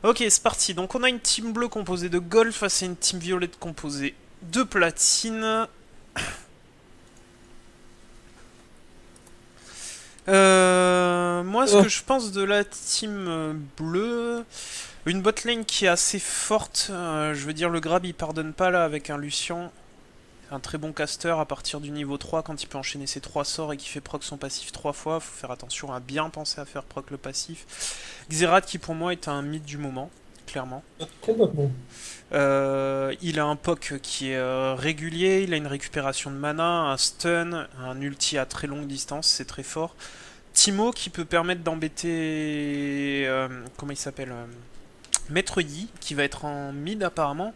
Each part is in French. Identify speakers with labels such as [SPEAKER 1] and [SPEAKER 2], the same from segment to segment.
[SPEAKER 1] Ok, c'est parti. Donc on a une team bleue composée de gold face à une team violette composée de platine. Moi, ce
[SPEAKER 2] Euh,
[SPEAKER 1] que je pense de la team bleue, une botlane qui est assez forte. Je veux dire, le grab il pardonne pas là avec un Lucian. Un très bon caster à partir du niveau 3 quand il peut enchaîner ses 3 sorts et qui fait proc son passif 3 fois. Faut faire attention à bien penser à faire proc le passif. Xerath qui pour moi est un mythe du moment, clairement.
[SPEAKER 2] Complètement.
[SPEAKER 1] Il a un poke qui est régulier, il a une récupération de mana, un stun, un ulti à très longue distance, c'est très fort. Timo qui peut permettre d'embêter. Comment il s'appelle Maître Yi qui va être en mid apparemment.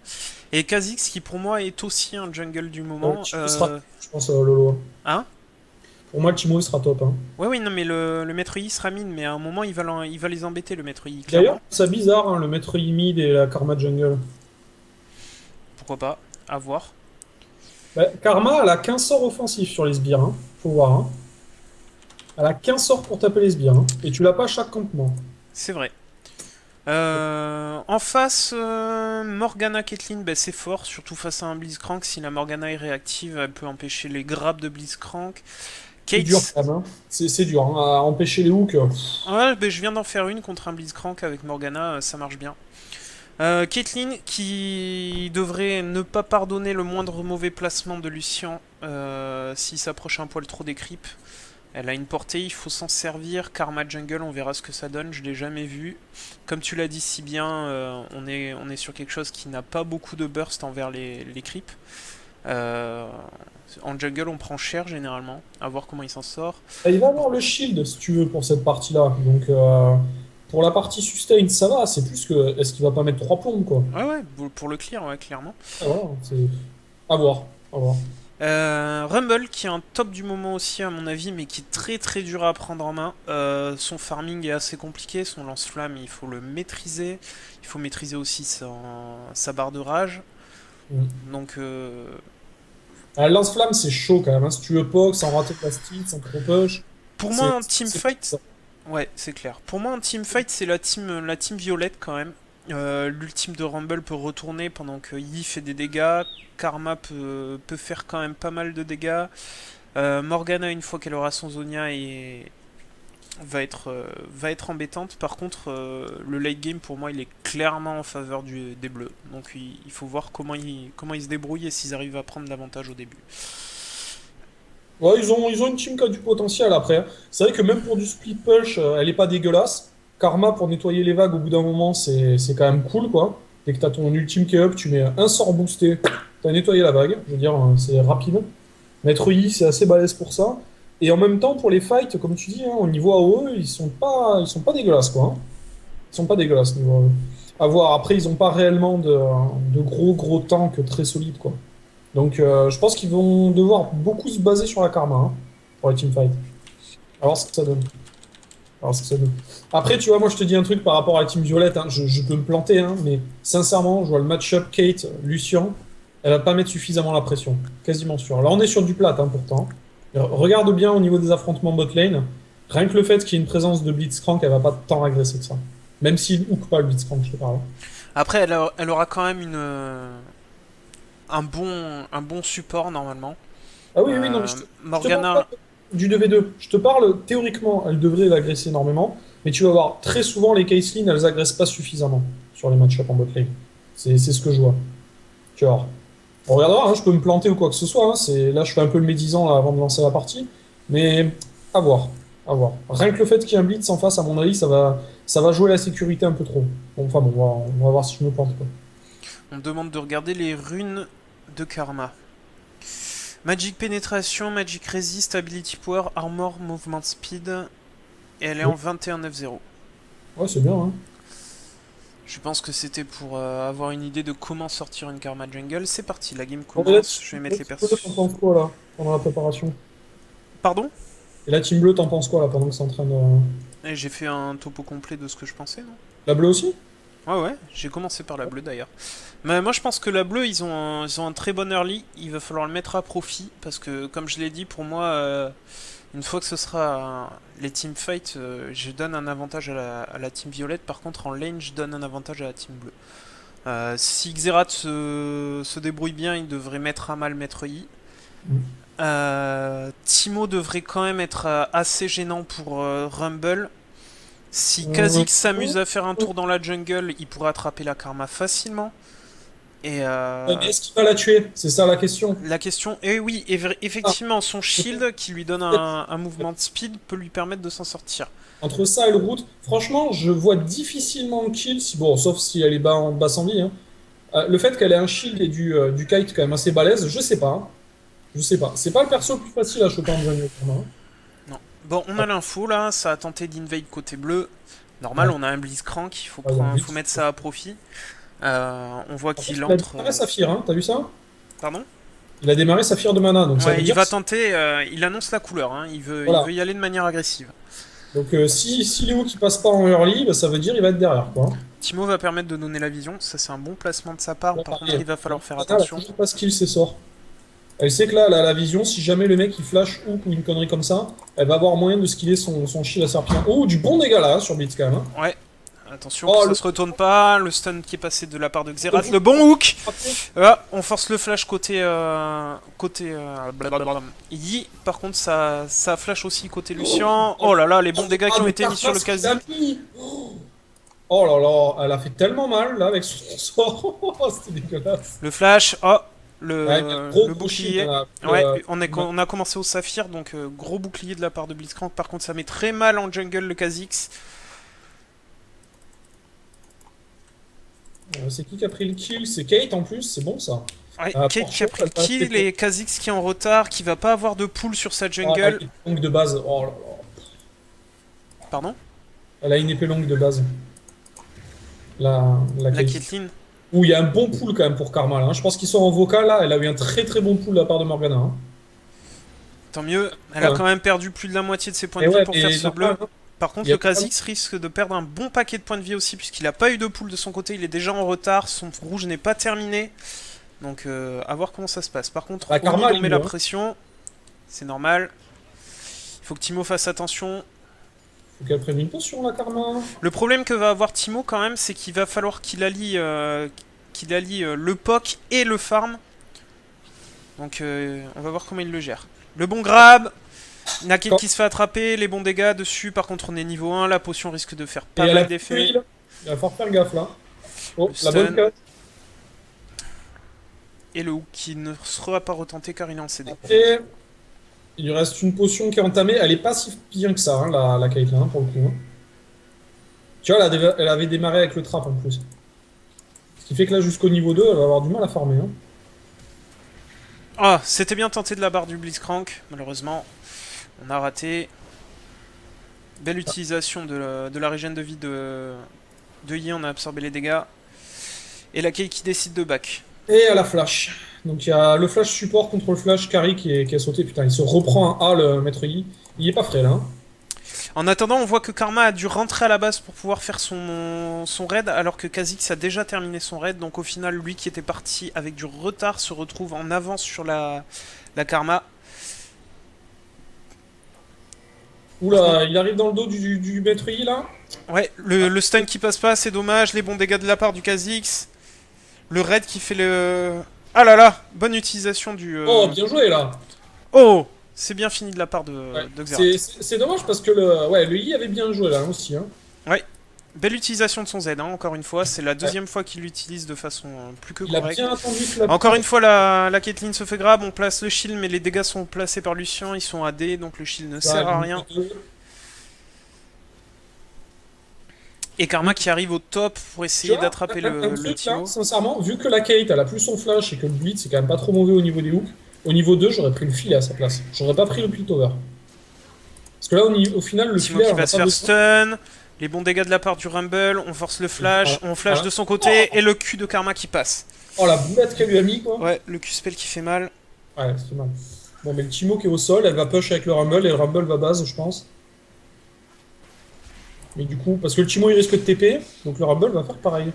[SPEAKER 1] Et Kha'Zix qui pour moi est aussi un jungle du moment.
[SPEAKER 2] Timo sera, je pense, Lolo.
[SPEAKER 1] Hein.
[SPEAKER 2] Pour moi, le Timo il sera top. Hein.
[SPEAKER 1] Ouais, oui, non, mais le Maître Yi sera mid, mais à un moment il va les embêter le Maître Yi,
[SPEAKER 2] D'ailleurs,
[SPEAKER 1] clairement.
[SPEAKER 2] c'est bizarre, hein, le maître Yimid et la Karma Jungle.
[SPEAKER 1] Pourquoi pas, à voir.
[SPEAKER 2] Bah, Karma, elle a 15 sorts offensifs sur les sbires. Hein. Faut voir. Hein. Elle a 15 sorts pour taper les sbires. Hein. Et tu l'as pas à chaque campement.
[SPEAKER 1] C'est vrai. En face, Morgana Caitlyn, bah, c'est fort, surtout face à un Blitzcrank. Si la Morgana est réactive, elle peut empêcher les grabs de Blitzcrank.
[SPEAKER 2] C'est dur
[SPEAKER 1] Kate,
[SPEAKER 2] quand même. Hein. C'est dur. Hein, à empêcher les hooks.
[SPEAKER 1] ouais, bah, je viens d'en faire une contre un Blitzcrank avec Morgana, ça marche bien. Caitlyn qui devrait ne pas pardonner le moindre mauvais placement de Lucian s'il s'approche un poil trop des creeps. Elle a une portée, il faut s'en servir. Karma Jungle, on verra ce que ça donne, je l'ai jamais vu. Comme tu l'as dit si bien, on est sur quelque chose qui n'a pas beaucoup de burst envers les creeps. Euh, en jungle, on prend cher généralement, à voir comment il s'en sort.
[SPEAKER 2] Et il va avoir le shield, si tu veux, pour cette partie-là. Donc, pour la partie sustain, ça va. C'est plus que. Est-ce qu'il va pas mettre 3 plombs, quoi?
[SPEAKER 1] Ouais, ouais, pour le clear, ouais, clairement.
[SPEAKER 2] Ah, voilà, c'est. À voir. À voir.
[SPEAKER 1] Rumble qui est un top du moment aussi à mon avis mais qui est très très dur à prendre en main. Son farming est assez compliqué, son lance-flamme il faut le maîtriser. Il faut maîtriser aussi sa barre de rage.
[SPEAKER 2] Mm.
[SPEAKER 1] Donc
[SPEAKER 2] Ah, lance-flamme, c'est chaud quand même. Hein. Si tu veux poke, sans rater plastique, sans trop push,
[SPEAKER 1] pour moi
[SPEAKER 2] c'est.
[SPEAKER 1] en teamfight, ouais c'est clair. Pour moi en teamfight c'est la team violette quand même. L'ultime de Rumble peut retourner pendant que Yi fait des dégâts. Karma peut faire quand même pas mal de dégâts. Morgana une fois qu'elle aura son Zonia va être embêtante. Par contre, le late game pour moi, il est clairement en faveur des bleus. Donc il faut voir comment ils se débrouillent et s'ils arrivent à prendre l'avantage au début.
[SPEAKER 2] Ouais, ils ont une team qui a du potentiel après. Hein. C'est vrai que même pour du split push, elle est pas dégueulasse. Karma, pour nettoyer les vagues, au bout d'un moment, c'est quand même cool, quoi. Dès que t'as ton ultime qui est up, tu mets un sort boosté, t'as nettoyé la vague. Je veux dire, c'est rapide. Maître Yi, c'est assez balèze pour ça. Et en même temps, pour les fights, comme tu dis, hein, au niveau AOE, ils sont pas dégueulasses, quoi. Hein. Ils sont pas dégueulasses, niveau AOE. À voir. Après, ils ont pas réellement de gros tanks très solides, quoi. Donc, je pense qu'ils vont devoir beaucoup se baser sur la karma hein, pour les teamfights. Alors, ce que ça donne. Alors, ce que ça donne. Après, tu vois, moi, je te dis un truc par rapport à la team violette. Hein, je peux me planter, hein, mais sincèrement, je vois le match-up Kate-Lucian. Elle va pas mettre suffisamment la pression. Quasiment sûr. Là, on est sur du plat, hein, pourtant. Regarde bien au niveau des affrontements bot lane. Rien que le fait qu'il y ait une présence de Blitzcrank, elle va pas tant agresser que ça. Même s'il hook pas le Blitzcrank, je te parle.
[SPEAKER 1] Après, elle aura quand même un bon support normalement.
[SPEAKER 2] Ah oui, oui, non, mais je te parle pas
[SPEAKER 1] Morgana,
[SPEAKER 2] du 2v2. Je te parle, théoriquement, elle devrait l'agresser énormément, mais tu vas voir, très souvent, les Caitlyn, elles agressent pas suffisamment sur les match-up en bot lane. C'est ce que je vois. Tu vois. On regardera, hein, je peux me planter ou quoi que ce soit. Hein, là, je fais un peu le médisant là, avant de lancer la partie, mais à voir. À voir. Rien que le fait qu'il y ait un blitz en face, à mon avis, ça va jouer la sécurité un peu trop. Bon, enfin bon, on va voir si je me plante. Quoi.
[SPEAKER 1] on me demande de regarder les runes de Karma. Magic Pénétration, Magic Resist, Ability Power, Armor, Movement Speed. Et elle est en
[SPEAKER 2] Oui.
[SPEAKER 1] 21-9-0.
[SPEAKER 2] Ouais, c'est bien. Hein.
[SPEAKER 1] Je pense que c'était pour avoir une idée de comment sortir une Karma Jungle. C'est parti, la game
[SPEAKER 2] Bon, et là,
[SPEAKER 1] commence. Je vais mettre
[SPEAKER 2] là,
[SPEAKER 1] les
[SPEAKER 2] Team Bleu, t'en
[SPEAKER 1] persos.
[SPEAKER 2] penses quoi là, pendant la préparation?
[SPEAKER 1] Pardon.
[SPEAKER 2] Et la Team Bleu, t'en penses quoi là, pendant que c'est en train de.
[SPEAKER 1] Et j'ai fait un topo complet de ce que je pensais, non?
[SPEAKER 2] La bleue aussi?
[SPEAKER 1] Ouais, ouais, j'ai commencé par la bleue d'ailleurs. Mais moi je pense que la bleue, ils ont un très bon early. Il va falloir le mettre à profit. Parce que, comme je l'ai dit, pour moi, Une fois que ce sera les teamfights, je donne un avantage à la team violette. Par contre, en lane, je donne un avantage à la team bleue. Si Xerath se débrouille bien, il devrait mettre à mal Maître Yi. Timo devrait quand même être assez gênant pour Rumble. Si Kha'Zix s'amuse à faire un tour dans la jungle, il pourrait attraper la Karma facilement. Et
[SPEAKER 2] Mais est-ce qu'il va la tuer? C'est ça la question.
[SPEAKER 1] la question, et oui,
[SPEAKER 2] Ah,
[SPEAKER 1] effectivement, son shield qui lui donne un mouvement de speed peut lui permettre de s'en sortir.
[SPEAKER 2] entre ça et le route, franchement, je vois difficilement le kill, si, bon, sauf si elle est bas en vie. Hein. Le fait qu'elle ait un shield et du kite quand même assez balèze, je sais pas. Hein. Je sais pas. C'est pas le perso le plus facile à choper en jungle pour moi. Hein.
[SPEAKER 1] Non. Bon, on a l'info là, ça a tenté d'invade côté bleu. Normal,
[SPEAKER 2] Ouais.
[SPEAKER 1] on a un Blitzcrank, il
[SPEAKER 2] Ouais, il y a un
[SPEAKER 1] faut
[SPEAKER 2] Blitz.
[SPEAKER 1] mettre ça à profit. On voit
[SPEAKER 2] En plus,
[SPEAKER 1] qu'il
[SPEAKER 2] il a
[SPEAKER 1] entre.
[SPEAKER 2] démarré Saphir, hein, t'as vu ça?
[SPEAKER 1] Pardon?
[SPEAKER 2] Il a démarré Saphir de mana, donc ça
[SPEAKER 1] Ouais,
[SPEAKER 2] veut
[SPEAKER 1] il
[SPEAKER 2] dire
[SPEAKER 1] va tenter, il annonce la couleur, hein, il
[SPEAKER 2] voilà.
[SPEAKER 1] veut y aller de manière agressive.
[SPEAKER 2] Donc si Léo qui passe pas en early, bah, ça veut dire il va être derrière, quoi. Hein.
[SPEAKER 1] Timo va permettre de donner la vision, ça c'est un bon placement de sa part,
[SPEAKER 2] Là,
[SPEAKER 1] par
[SPEAKER 2] pareil,
[SPEAKER 1] contre il va falloir faire
[SPEAKER 2] Ana, elle a
[SPEAKER 1] attention.
[SPEAKER 2] toujours pas skill ses sorts. Elle sait que là, elle a la vision, si jamais le mec il flash hook ou une connerie comme ça, elle va avoir moyen de skiller son shield à serpillin. Oh, du bon dégât là sur Blitz quand même. Hein.
[SPEAKER 1] Ouais, attention
[SPEAKER 2] Oh,
[SPEAKER 1] que ça
[SPEAKER 2] le
[SPEAKER 1] se retourne pas, le stun qui est passé de la part de Xerath, le bon hook. On force le flash côté blablabla. Yi, par contre ça flash aussi côté Lucian. Oh là là, les bons dégâts qui ont été mis sur le Kha'Zix.
[SPEAKER 2] Oh là là, elle a fait tellement mal là avec son sort. C'était dégueulasse.
[SPEAKER 1] Le flash, oh,
[SPEAKER 2] Ouais,
[SPEAKER 1] le
[SPEAKER 2] gros shield,
[SPEAKER 1] bouclier.
[SPEAKER 2] là.
[SPEAKER 1] Ouais, on a commencé au saphir, donc gros bouclier de la part de Blitzcrank. Par contre, ça met très mal en jungle le Kha'Zix.
[SPEAKER 2] C'est qui a pris le kill? C'est Kate en plus, c'est bon ça.
[SPEAKER 1] Ouais, Kate qui
[SPEAKER 2] Portia,
[SPEAKER 1] a pris le
[SPEAKER 2] elle va
[SPEAKER 1] kill
[SPEAKER 2] rester-
[SPEAKER 1] et Kha'Zix qui est en retard, qui va pas avoir de pull sur sa
[SPEAKER 2] Ah, elle a
[SPEAKER 1] jungle.
[SPEAKER 2] une épée longue de base. Oh là là.
[SPEAKER 1] Pardon?
[SPEAKER 2] Elle a une épée longue de base. La
[SPEAKER 1] La
[SPEAKER 2] Kate.
[SPEAKER 1] Caitlyn.
[SPEAKER 2] Où il y a un bon pool quand même pour Karma là. Hein. Je pense qu'ils sont en vocal là. Elle a eu un très très bon pool de la part de Morgana. Hein.
[SPEAKER 1] Tant mieux, elle a
[SPEAKER 2] Ouais.
[SPEAKER 1] quand même perdu plus de la moitié de ses points
[SPEAKER 2] Et
[SPEAKER 1] de vie
[SPEAKER 2] ouais,
[SPEAKER 1] pour
[SPEAKER 2] mais
[SPEAKER 1] faire ce
[SPEAKER 2] normal,
[SPEAKER 1] bleu.
[SPEAKER 2] hein.
[SPEAKER 1] Par contre,
[SPEAKER 2] Il y a
[SPEAKER 1] le Kha'Zix risque de perdre un bon paquet de points de vie aussi, puisqu'il a pas eu de pool de son côté, il est déjà en retard, son rouge n'est pas terminé. Donc, à voir comment ça se passe. Par contre,
[SPEAKER 2] Bah, Karma,
[SPEAKER 1] on
[SPEAKER 2] il
[SPEAKER 1] met la
[SPEAKER 2] meurt.
[SPEAKER 1] pression, c'est normal. Il faut que Timo fasse attention.
[SPEAKER 2] Faut qu'elle prenne une potion la Karma.
[SPEAKER 1] Le problème que va avoir Timo quand même, c'est qu'il va falloir qu'il allie le POC et le farm. Donc, on va voir comment il le gère. Le bon grab, Naked qui se fait attraper, les bons dégâts dessus. Par contre, on est niveau 1, la potion risque de faire
[SPEAKER 2] Et
[SPEAKER 1] pas
[SPEAKER 2] elle a
[SPEAKER 1] mal
[SPEAKER 2] plus de
[SPEAKER 1] d'effets.
[SPEAKER 2] heal. Il va falloir faire gaffe là. Oh,
[SPEAKER 1] Le
[SPEAKER 2] la bonne
[SPEAKER 1] stun.
[SPEAKER 2] cut.
[SPEAKER 1] Et le hook qui ne sera pas retenté car il est en CD.
[SPEAKER 2] Et il lui reste une potion qui est entamée. Elle est pas si bien que ça, hein, la Kate là, hein, pour le coup. Hein. Tu vois, elle avait démarré avec le trap en plus. Ce qui fait que là, jusqu'au niveau 2, elle va avoir du mal à farmer. Hein.
[SPEAKER 1] Ah, c'était bien tenté de la barre du Blitzcrank. Malheureusement, on a raté. Belle utilisation de la régène de vie de Yi, on a absorbé les dégâts. Et la Kay qui décide de back.
[SPEAKER 2] Et à la flash. Donc il y a le flash support contre le flash carry qui a sauté. Putain, il se reprend un A, le maître Yi. Il est pas frais là. Hein.
[SPEAKER 1] En attendant, on voit que Karma a dû rentrer à la base pour pouvoir faire son raid, alors que Kha'Zix a déjà terminé son raid. Donc au final, lui qui était parti avec du retard se retrouve en avance sur la Karma.
[SPEAKER 2] Oula, il arrive dans le dos du maître Yi là.
[SPEAKER 1] Ouais, le stun qui passe pas, c'est dommage. Les bons dégâts de la part du Kha'Zix. Le raid qui fait le... Ah là là, bonne utilisation du...
[SPEAKER 2] Oh, bien joué là.
[SPEAKER 1] Oh, c'est bien fini de la part
[SPEAKER 2] Ouais.
[SPEAKER 1] de Xerath.
[SPEAKER 2] C'est dommage parce que le Yi avait bien joué là aussi. Hein.
[SPEAKER 1] Ouais, belle utilisation de son Z, hein, encore une fois. C'est la deuxième fois qu'il l'utilise de façon plus que
[SPEAKER 2] Il a
[SPEAKER 1] correcte.
[SPEAKER 2] bien attendu que la...
[SPEAKER 1] Encore une fois, la Caitlyn se fait grab, on place le shield, mais les dégâts sont placés par Lucian, ils sont AD, donc le shield ne sert à rien. Et Karma qui arrive au top pour essayer d'attraper le Timo.
[SPEAKER 2] Sincèrement, vu que la Kate elle a plus son flash et que le Blitz c'est quand même pas trop mauvais au niveau des hooks, au niveau 2 j'aurais pris le filet à sa place. J'aurais pas pris le Piltover. Parce que là au final le
[SPEAKER 1] Timo
[SPEAKER 2] filet
[SPEAKER 1] qui
[SPEAKER 2] on
[SPEAKER 1] va
[SPEAKER 2] a
[SPEAKER 1] se
[SPEAKER 2] pas
[SPEAKER 1] faire
[SPEAKER 2] besoin.
[SPEAKER 1] stun, les bons dégâts de la part du Rumble, on force le flash,
[SPEAKER 2] Voilà.
[SPEAKER 1] on flash
[SPEAKER 2] Voilà.
[SPEAKER 1] de son côté, et le Q de Karma qui passe.
[SPEAKER 2] Oh la boulette qu'elle lui a mis quoi.
[SPEAKER 1] Ouais, le Q-spell qui fait mal.
[SPEAKER 2] Ouais, c'est mal. Bon mais le Timo qui est au sol, elle va push avec le Rumble et le Rumble va base je pense. Mais du coup, parce que le Timo il risque de TP, donc le Rumble va faire pareil.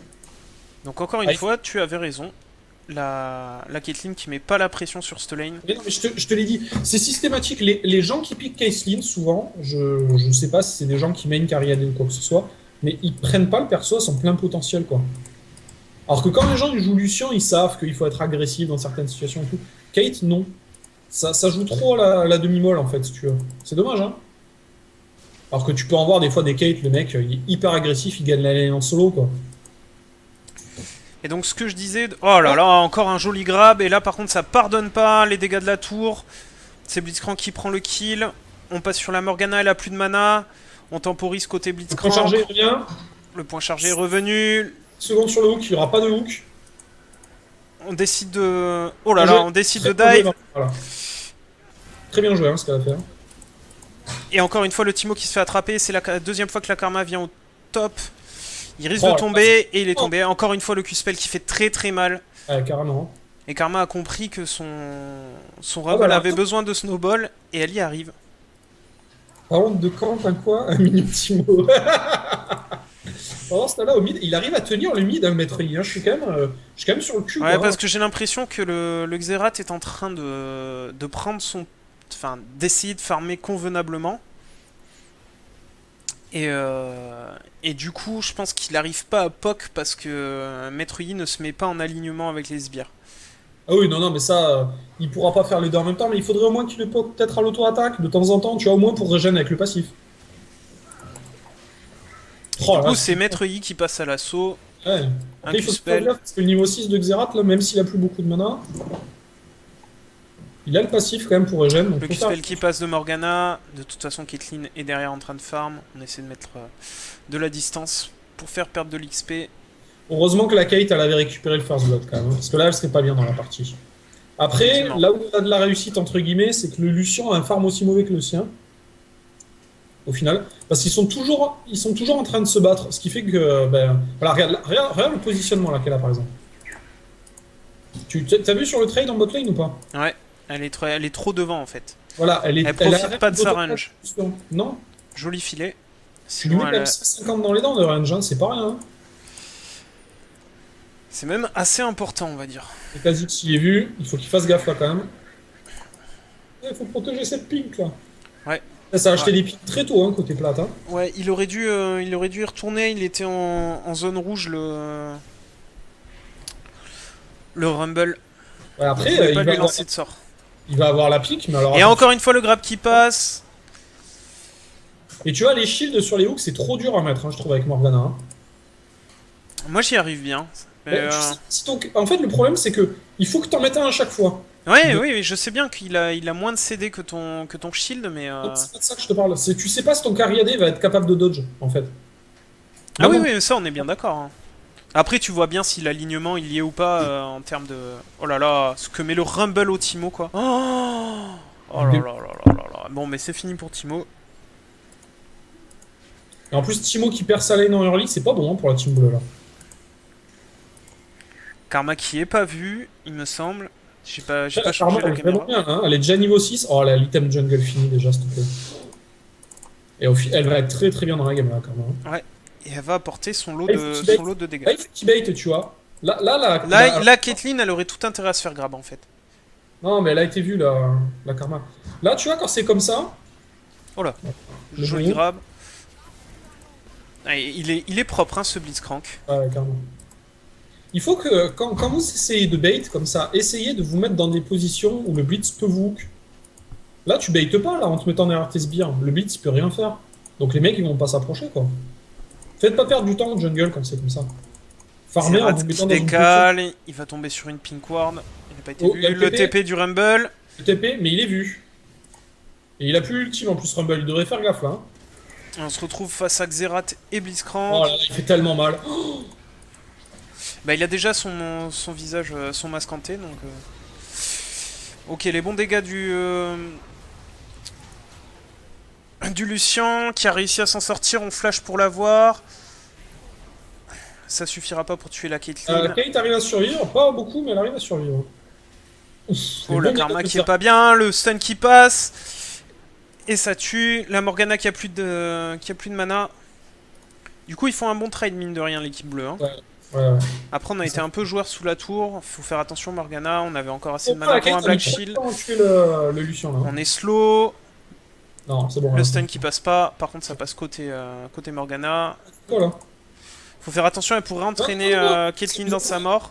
[SPEAKER 1] Donc encore une
[SPEAKER 2] Ah,
[SPEAKER 1] fois, tu avais raison. la Caitlyn qui met pas la pression sur cette lane.
[SPEAKER 2] Mais non, mais je te l'ai dit, c'est systématique. Les gens qui piquent Caitlyn, souvent, je sais pas si c'est des gens qui main Cariad ou quoi que ce soit, mais ils prennent pas le perso à son plein potentiel, quoi. Alors que quand les gens ils jouent Lucian, ils savent qu'il faut être agressif dans certaines situations et tout. Kate, non. Ça joue trop à la demi-molle, en fait, si tu veux. C'est dommage, hein. Alors que tu peux en voir des fois des Kate, le mec, il est hyper agressif, il gagne la lane en solo, quoi.
[SPEAKER 1] Et donc ce que je disais... Oh là là, encore un joli grab. Et là par contre ça pardonne pas les dégâts de la tour. C'est Blitzcrank qui prend le kill. On passe sur la Morgana, elle a plus de mana. On temporise côté
[SPEAKER 2] Le point
[SPEAKER 1] Blitzcrank.
[SPEAKER 2] chargé revient.
[SPEAKER 1] Le point chargé est revenu.
[SPEAKER 2] Seconde sur le hook, il n'y aura pas de hook.
[SPEAKER 1] On décide de... Oh là là, on décide de
[SPEAKER 2] Très bien
[SPEAKER 1] dive.
[SPEAKER 2] joué, voilà. Très bien joué, hein, ce qu'elle a fait.
[SPEAKER 1] Et encore une fois le Timo qui se fait attraper. C'est la deuxième fois que la Karma vient au top. Il risque
[SPEAKER 2] Oh,
[SPEAKER 1] de tomber et il est tombé. Encore une fois le Q-spell qui fait très très mal.
[SPEAKER 2] Ouais, carrément.
[SPEAKER 1] Et Karma a compris que son
[SPEAKER 2] Ah,
[SPEAKER 1] Rumble
[SPEAKER 2] voilà.
[SPEAKER 1] avait besoin de snowball. Et elle y arrive.
[SPEAKER 2] Par contre, de quand, un quoi? Un mini Timo. Pendant ce temps-là, au mid, il arrive à tenir le mid, hein, le maître Yi, hein. Je suis quand même sur le cul,
[SPEAKER 1] Ouais,
[SPEAKER 2] quoi.
[SPEAKER 1] parce que j'ai l'impression que le Xerath est en train de prendre son... Enfin, d'essayer de farmer convenablement. Et du coup, je pense qu'il n'arrive pas à POC parce que Maître Yi ne se met pas en alignement avec les sbires.
[SPEAKER 2] Ah oui, non, non, mais ça, il pourra pas faire les deux en même temps, mais il faudrait au moins qu'il le poke peut-être à l'auto-attaque, de temps en temps, tu vois, au moins pour régénérer avec le passif. Oh
[SPEAKER 1] Du
[SPEAKER 2] là,
[SPEAKER 1] coup, c'est Maître Yi qui passe à l'assaut.
[SPEAKER 2] ouais.
[SPEAKER 1] Un
[SPEAKER 2] Après, il faut se faire
[SPEAKER 1] Q-spell.
[SPEAKER 2] gaffe, parce que le niveau 6 de Xerath, là, même s'il a plus beaucoup de mana, il a le passif quand même pour régénérer, donc
[SPEAKER 1] Le
[SPEAKER 2] faut faire...
[SPEAKER 1] Q-spell qui passe de Morgana. De toute façon, Caitlyn est derrière en train de farm. On essaie de mettre de la distance pour faire perdre de l'XP.
[SPEAKER 2] Heureusement que la Kate, elle avait récupéré le first blood quand même, hein, parce que là, elle serait pas bien dans la partie. Après,
[SPEAKER 1] Effectivement.
[SPEAKER 2] là où on a de la réussite, entre guillemets, c'est que le Lucian a un farm aussi mauvais que le sien, au final, parce qu'ils sont toujours en train de se battre, ce qui fait que, ben, voilà, regarde le positionnement là qu'elle a par exemple. T'as vu sur le trade en bot lane ou pas?
[SPEAKER 1] Ouais, elle est trop devant en fait.
[SPEAKER 2] Voilà,
[SPEAKER 1] Elle profite
[SPEAKER 2] arrête
[SPEAKER 1] pas de sa
[SPEAKER 2] d'auto-attaque,
[SPEAKER 1] range.
[SPEAKER 2] justement. Non,
[SPEAKER 1] Joli filet.
[SPEAKER 2] tu lui mets
[SPEAKER 1] Sinon,
[SPEAKER 2] quand même 150 dans les dents de range, hein, c'est pas rien. Hein.
[SPEAKER 1] c'est même assez important, on va dire.
[SPEAKER 2] Et Kha'Zix, s'il est vu, il faut qu'il fasse gaffe là quand même. Il faut protéger cette pink là.
[SPEAKER 1] Ouais.
[SPEAKER 2] Ça a acheté
[SPEAKER 1] Ouais.
[SPEAKER 2] des pinks très tôt, hein, côté plate. Hein.
[SPEAKER 1] Ouais, il aurait dû y retourner. Il était en zone rouge le Rumble.
[SPEAKER 2] Ouais,
[SPEAKER 1] Il
[SPEAKER 2] après,
[SPEAKER 1] pouvait pas lui lancer de sort.
[SPEAKER 2] il va avoir la pique, mais alors.
[SPEAKER 1] Et
[SPEAKER 2] Attends.
[SPEAKER 1] encore une fois le grab qui passe.
[SPEAKER 2] Et tu vois, les shields sur les hooks, c'est trop dur à mettre, hein, je trouve, avec Morgana. Hein.
[SPEAKER 1] Moi j'y arrive bien. Mais,
[SPEAKER 2] Mais tu sais, en fait, le problème, c'est que il faut que t'en mettes un à chaque fois.
[SPEAKER 1] Ouais,
[SPEAKER 2] De-
[SPEAKER 1] oui, je sais bien il a moins de CD que ton shield, mais.
[SPEAKER 2] C'est pas de ça que je te parle. Tu sais pas si ton Cariadé va être capable de dodge, en fait.
[SPEAKER 1] Ah
[SPEAKER 2] Non,
[SPEAKER 1] oui,
[SPEAKER 2] non.
[SPEAKER 1] oui, ça on est bien d'accord. Hein. Après, tu vois bien si l'alignement il y est ou pas en termes de. Oh là là, ce que met le Rumble au Timo quoi. Oh là là là là là là. Bon, mais c'est fini pour Timo.
[SPEAKER 2] Et en plus, Timo qui perd sa lane en early, c'est pas bon hein, pour la team bleue là.
[SPEAKER 1] Karma qui est pas vu, il me semble. J'ai pas
[SPEAKER 2] La
[SPEAKER 1] changé
[SPEAKER 2] Karma,
[SPEAKER 1] la
[SPEAKER 2] elle est vraiment
[SPEAKER 1] caméra.
[SPEAKER 2] bien, hein. Elle est déjà niveau 6. Oh, là, l'item jungle fini déjà, s'il te plaît. Et elle va être très très bien dans la game là, Karma. Hein.
[SPEAKER 1] Ouais. Et elle va apporter son lot
[SPEAKER 2] Là, il faut
[SPEAKER 1] de,
[SPEAKER 2] qu'il bait.
[SPEAKER 1] son lot de dégâts.
[SPEAKER 2] Là, il faut qu'il bait, tu vois.
[SPEAKER 1] Là, Caitlyn, elle aurait tout intérêt à se faire grab en fait.
[SPEAKER 2] Non, mais elle a été vue, la Karma. Là, tu vois, quand c'est comme ça,
[SPEAKER 1] Oh là,
[SPEAKER 2] le
[SPEAKER 1] joli
[SPEAKER 2] bon,
[SPEAKER 1] grab. Ah, il est propre, hein, ce Blitzcrank.
[SPEAKER 2] ouais, carrément. Il faut que, quand vous essayez de bait comme ça, essayez de vous mettre dans des positions où le blitz peut vous hook. Là, tu baites pas, là, en te mettant derrière tes sbires. Le blitz, il peut rien faire. Donc les mecs, ils vont pas s'approcher, quoi. Faites pas perdre du temps au jungle quand c'est comme ça. Farmer en
[SPEAKER 1] Xerath
[SPEAKER 2] vous
[SPEAKER 1] qui
[SPEAKER 2] mettant dans une position.
[SPEAKER 1] décale, il va tomber sur une pink ward. Il n'a pas été
[SPEAKER 2] Oh,
[SPEAKER 1] vu.
[SPEAKER 2] il y a le
[SPEAKER 1] Le
[SPEAKER 2] TP.
[SPEAKER 1] TP du Rumble.
[SPEAKER 2] Le TP, mais il est vu. Et il a plus l'ultime en plus, Rumble. Il devrait faire gaffe, là. Hein.
[SPEAKER 1] On se retrouve face à Xerath et
[SPEAKER 2] Oh
[SPEAKER 1] Blitzcrank.
[SPEAKER 2] là là, il fait tellement mal.
[SPEAKER 1] Bah, il a déjà son visage, son masque hanté, donc... Ok, les bons dégâts du Lucian, qui a réussi à s'en sortir, on flash pour l'avoir. Ça suffira pas pour tuer la Caitlyn.
[SPEAKER 2] Kate arrive à survivre. Pas beaucoup, mais elle arrive à survivre. Ouf,
[SPEAKER 1] Oh,
[SPEAKER 2] les
[SPEAKER 1] la
[SPEAKER 2] bons
[SPEAKER 1] Karma
[SPEAKER 2] dégâts
[SPEAKER 1] qui
[SPEAKER 2] de
[SPEAKER 1] est pas bien, le stun qui passe. Et ça tue. La Morgana qui a plus de mana. Du coup, ils font un bon trade, mine de rien, l'équipe bleue. Hein.
[SPEAKER 2] Ouais. Ouais, ouais.
[SPEAKER 1] Après, on a été un peu joueur sous la tour. Faut faire attention, Morgana. On avait encore assez de
[SPEAKER 2] Oh, la
[SPEAKER 1] mana pour un
[SPEAKER 2] Kate, on a
[SPEAKER 1] Black
[SPEAKER 2] mis trop de
[SPEAKER 1] Shield.
[SPEAKER 2] temps à tuer le Lucien là, hein.
[SPEAKER 1] On est slow.
[SPEAKER 2] Non, c'est bon,
[SPEAKER 1] Le
[SPEAKER 2] là.
[SPEAKER 1] stun qui passe pas. Par contre, ça passe côté, côté Morgana.
[SPEAKER 2] Voilà.
[SPEAKER 1] Faut faire attention, elle pourrait
[SPEAKER 2] Non,
[SPEAKER 1] entraîner
[SPEAKER 2] non, non.
[SPEAKER 1] Caitlyn dans sa mort.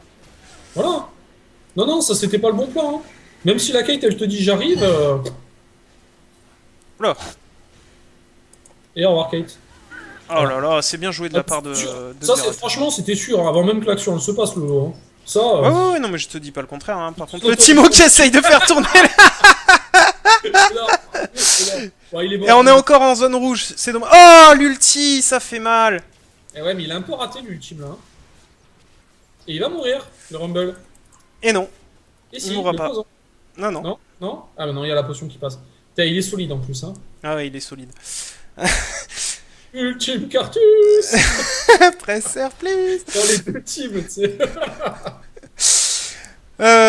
[SPEAKER 2] Voilà. Non, non, ça c'était pas le bon plan, hein. Même si la Kate, elle te dit j'arrive.
[SPEAKER 1] Oula.
[SPEAKER 2] Et au revoir, Kate.
[SPEAKER 1] Oh
[SPEAKER 2] Voilà.
[SPEAKER 1] là là, c'est bien joué de la part de
[SPEAKER 2] Ça, c'est
[SPEAKER 1] Xerath.
[SPEAKER 2] franchement, c'était sûr, hein, avant même que l'action elle se passe, le lot, hein. Ça.
[SPEAKER 1] Ouais, ouais, ouais, non, mais je te dis pas le contraire. Hein. Par contre, le Timo qui essaye de faire tourner.
[SPEAKER 2] Ouais, il est mort.
[SPEAKER 1] Et on est encore en zone rouge. C'est dommage. Oh, l'ulti, ça fait mal.
[SPEAKER 2] Eh ouais, mais il a un peu raté l'ultime là, hein. Et il va mourir, le Rumble.
[SPEAKER 1] Et non.
[SPEAKER 2] Et
[SPEAKER 1] Il mourra
[SPEAKER 2] est
[SPEAKER 1] pas.
[SPEAKER 2] posant.
[SPEAKER 1] Non, non.
[SPEAKER 2] Non, non. Ah bah non, il y a la potion qui passe. Putain, il est solide en plus, hein.
[SPEAKER 1] Ah ouais, il est solide.
[SPEAKER 2] Ultime Cartus.
[SPEAKER 1] Presser, please.
[SPEAKER 2] Dans les deux teams, tu sais.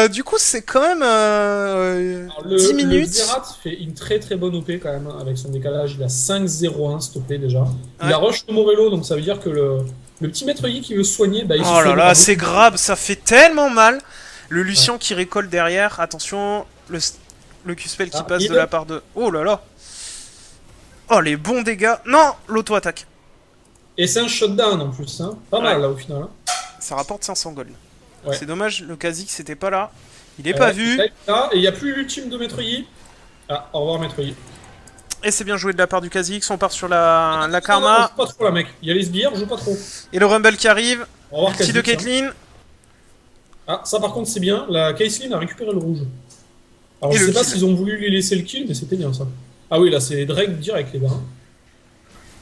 [SPEAKER 1] Du coup, c'est quand même
[SPEAKER 2] Alors,
[SPEAKER 1] 10
[SPEAKER 2] le
[SPEAKER 1] minutes.
[SPEAKER 2] Xerath fait une très très bonne OP quand même, hein, avec son décalage. Il a 5-0-1 stoppé déjà. Il
[SPEAKER 1] Ouais.
[SPEAKER 2] a rush le Morello, donc ça veut dire que le petit maître Yi qui veut se soigner, bah il se
[SPEAKER 1] Oh là
[SPEAKER 2] soigne
[SPEAKER 1] là,
[SPEAKER 2] pas
[SPEAKER 1] c'est
[SPEAKER 2] beaucoup.
[SPEAKER 1] grave, ça fait tellement mal. Le Lucien qui récolte derrière. Attention, le Q-spell qui
[SPEAKER 2] Ah,
[SPEAKER 1] passe
[SPEAKER 2] il
[SPEAKER 1] de
[SPEAKER 2] est-
[SPEAKER 1] la part de... Oh là là. Oh, les bons dégâts. Non, l'auto-attaque.
[SPEAKER 2] Et c'est un shutdown en plus, hein. Pas mal
[SPEAKER 1] Ouais.
[SPEAKER 2] là au final, hein.
[SPEAKER 1] Ça rapporte 500 gold.
[SPEAKER 2] Ouais.
[SPEAKER 1] C'est dommage, le Kha'Zix c'était pas là. Il est pas
[SPEAKER 2] Ouais,
[SPEAKER 1] vu.
[SPEAKER 2] là, et il n'y a plus l'ultime de Maître Yi. Ah, au revoir Maître Yi.
[SPEAKER 1] Et c'est bien joué de la part du Kha'Zix. On part sur la
[SPEAKER 2] Non, non,
[SPEAKER 1] Karma.
[SPEAKER 2] joue pas trop là, mec. Il y a les sbires, joue pas trop.
[SPEAKER 1] Et le Rumble qui arrive.
[SPEAKER 2] Au revoir
[SPEAKER 1] Ulti de
[SPEAKER 2] Kha'Zix, hein.
[SPEAKER 1] Caitlyn.
[SPEAKER 2] Ah, ça par contre c'est bien. La Caitlyn a récupéré le rouge. Alors
[SPEAKER 1] Et
[SPEAKER 2] je
[SPEAKER 1] le
[SPEAKER 2] sais pas
[SPEAKER 1] kill.
[SPEAKER 2] s'ils ont voulu lui laisser le kill, mais c'était bien ça. Ah oui, là c'est Drake direct, les gars.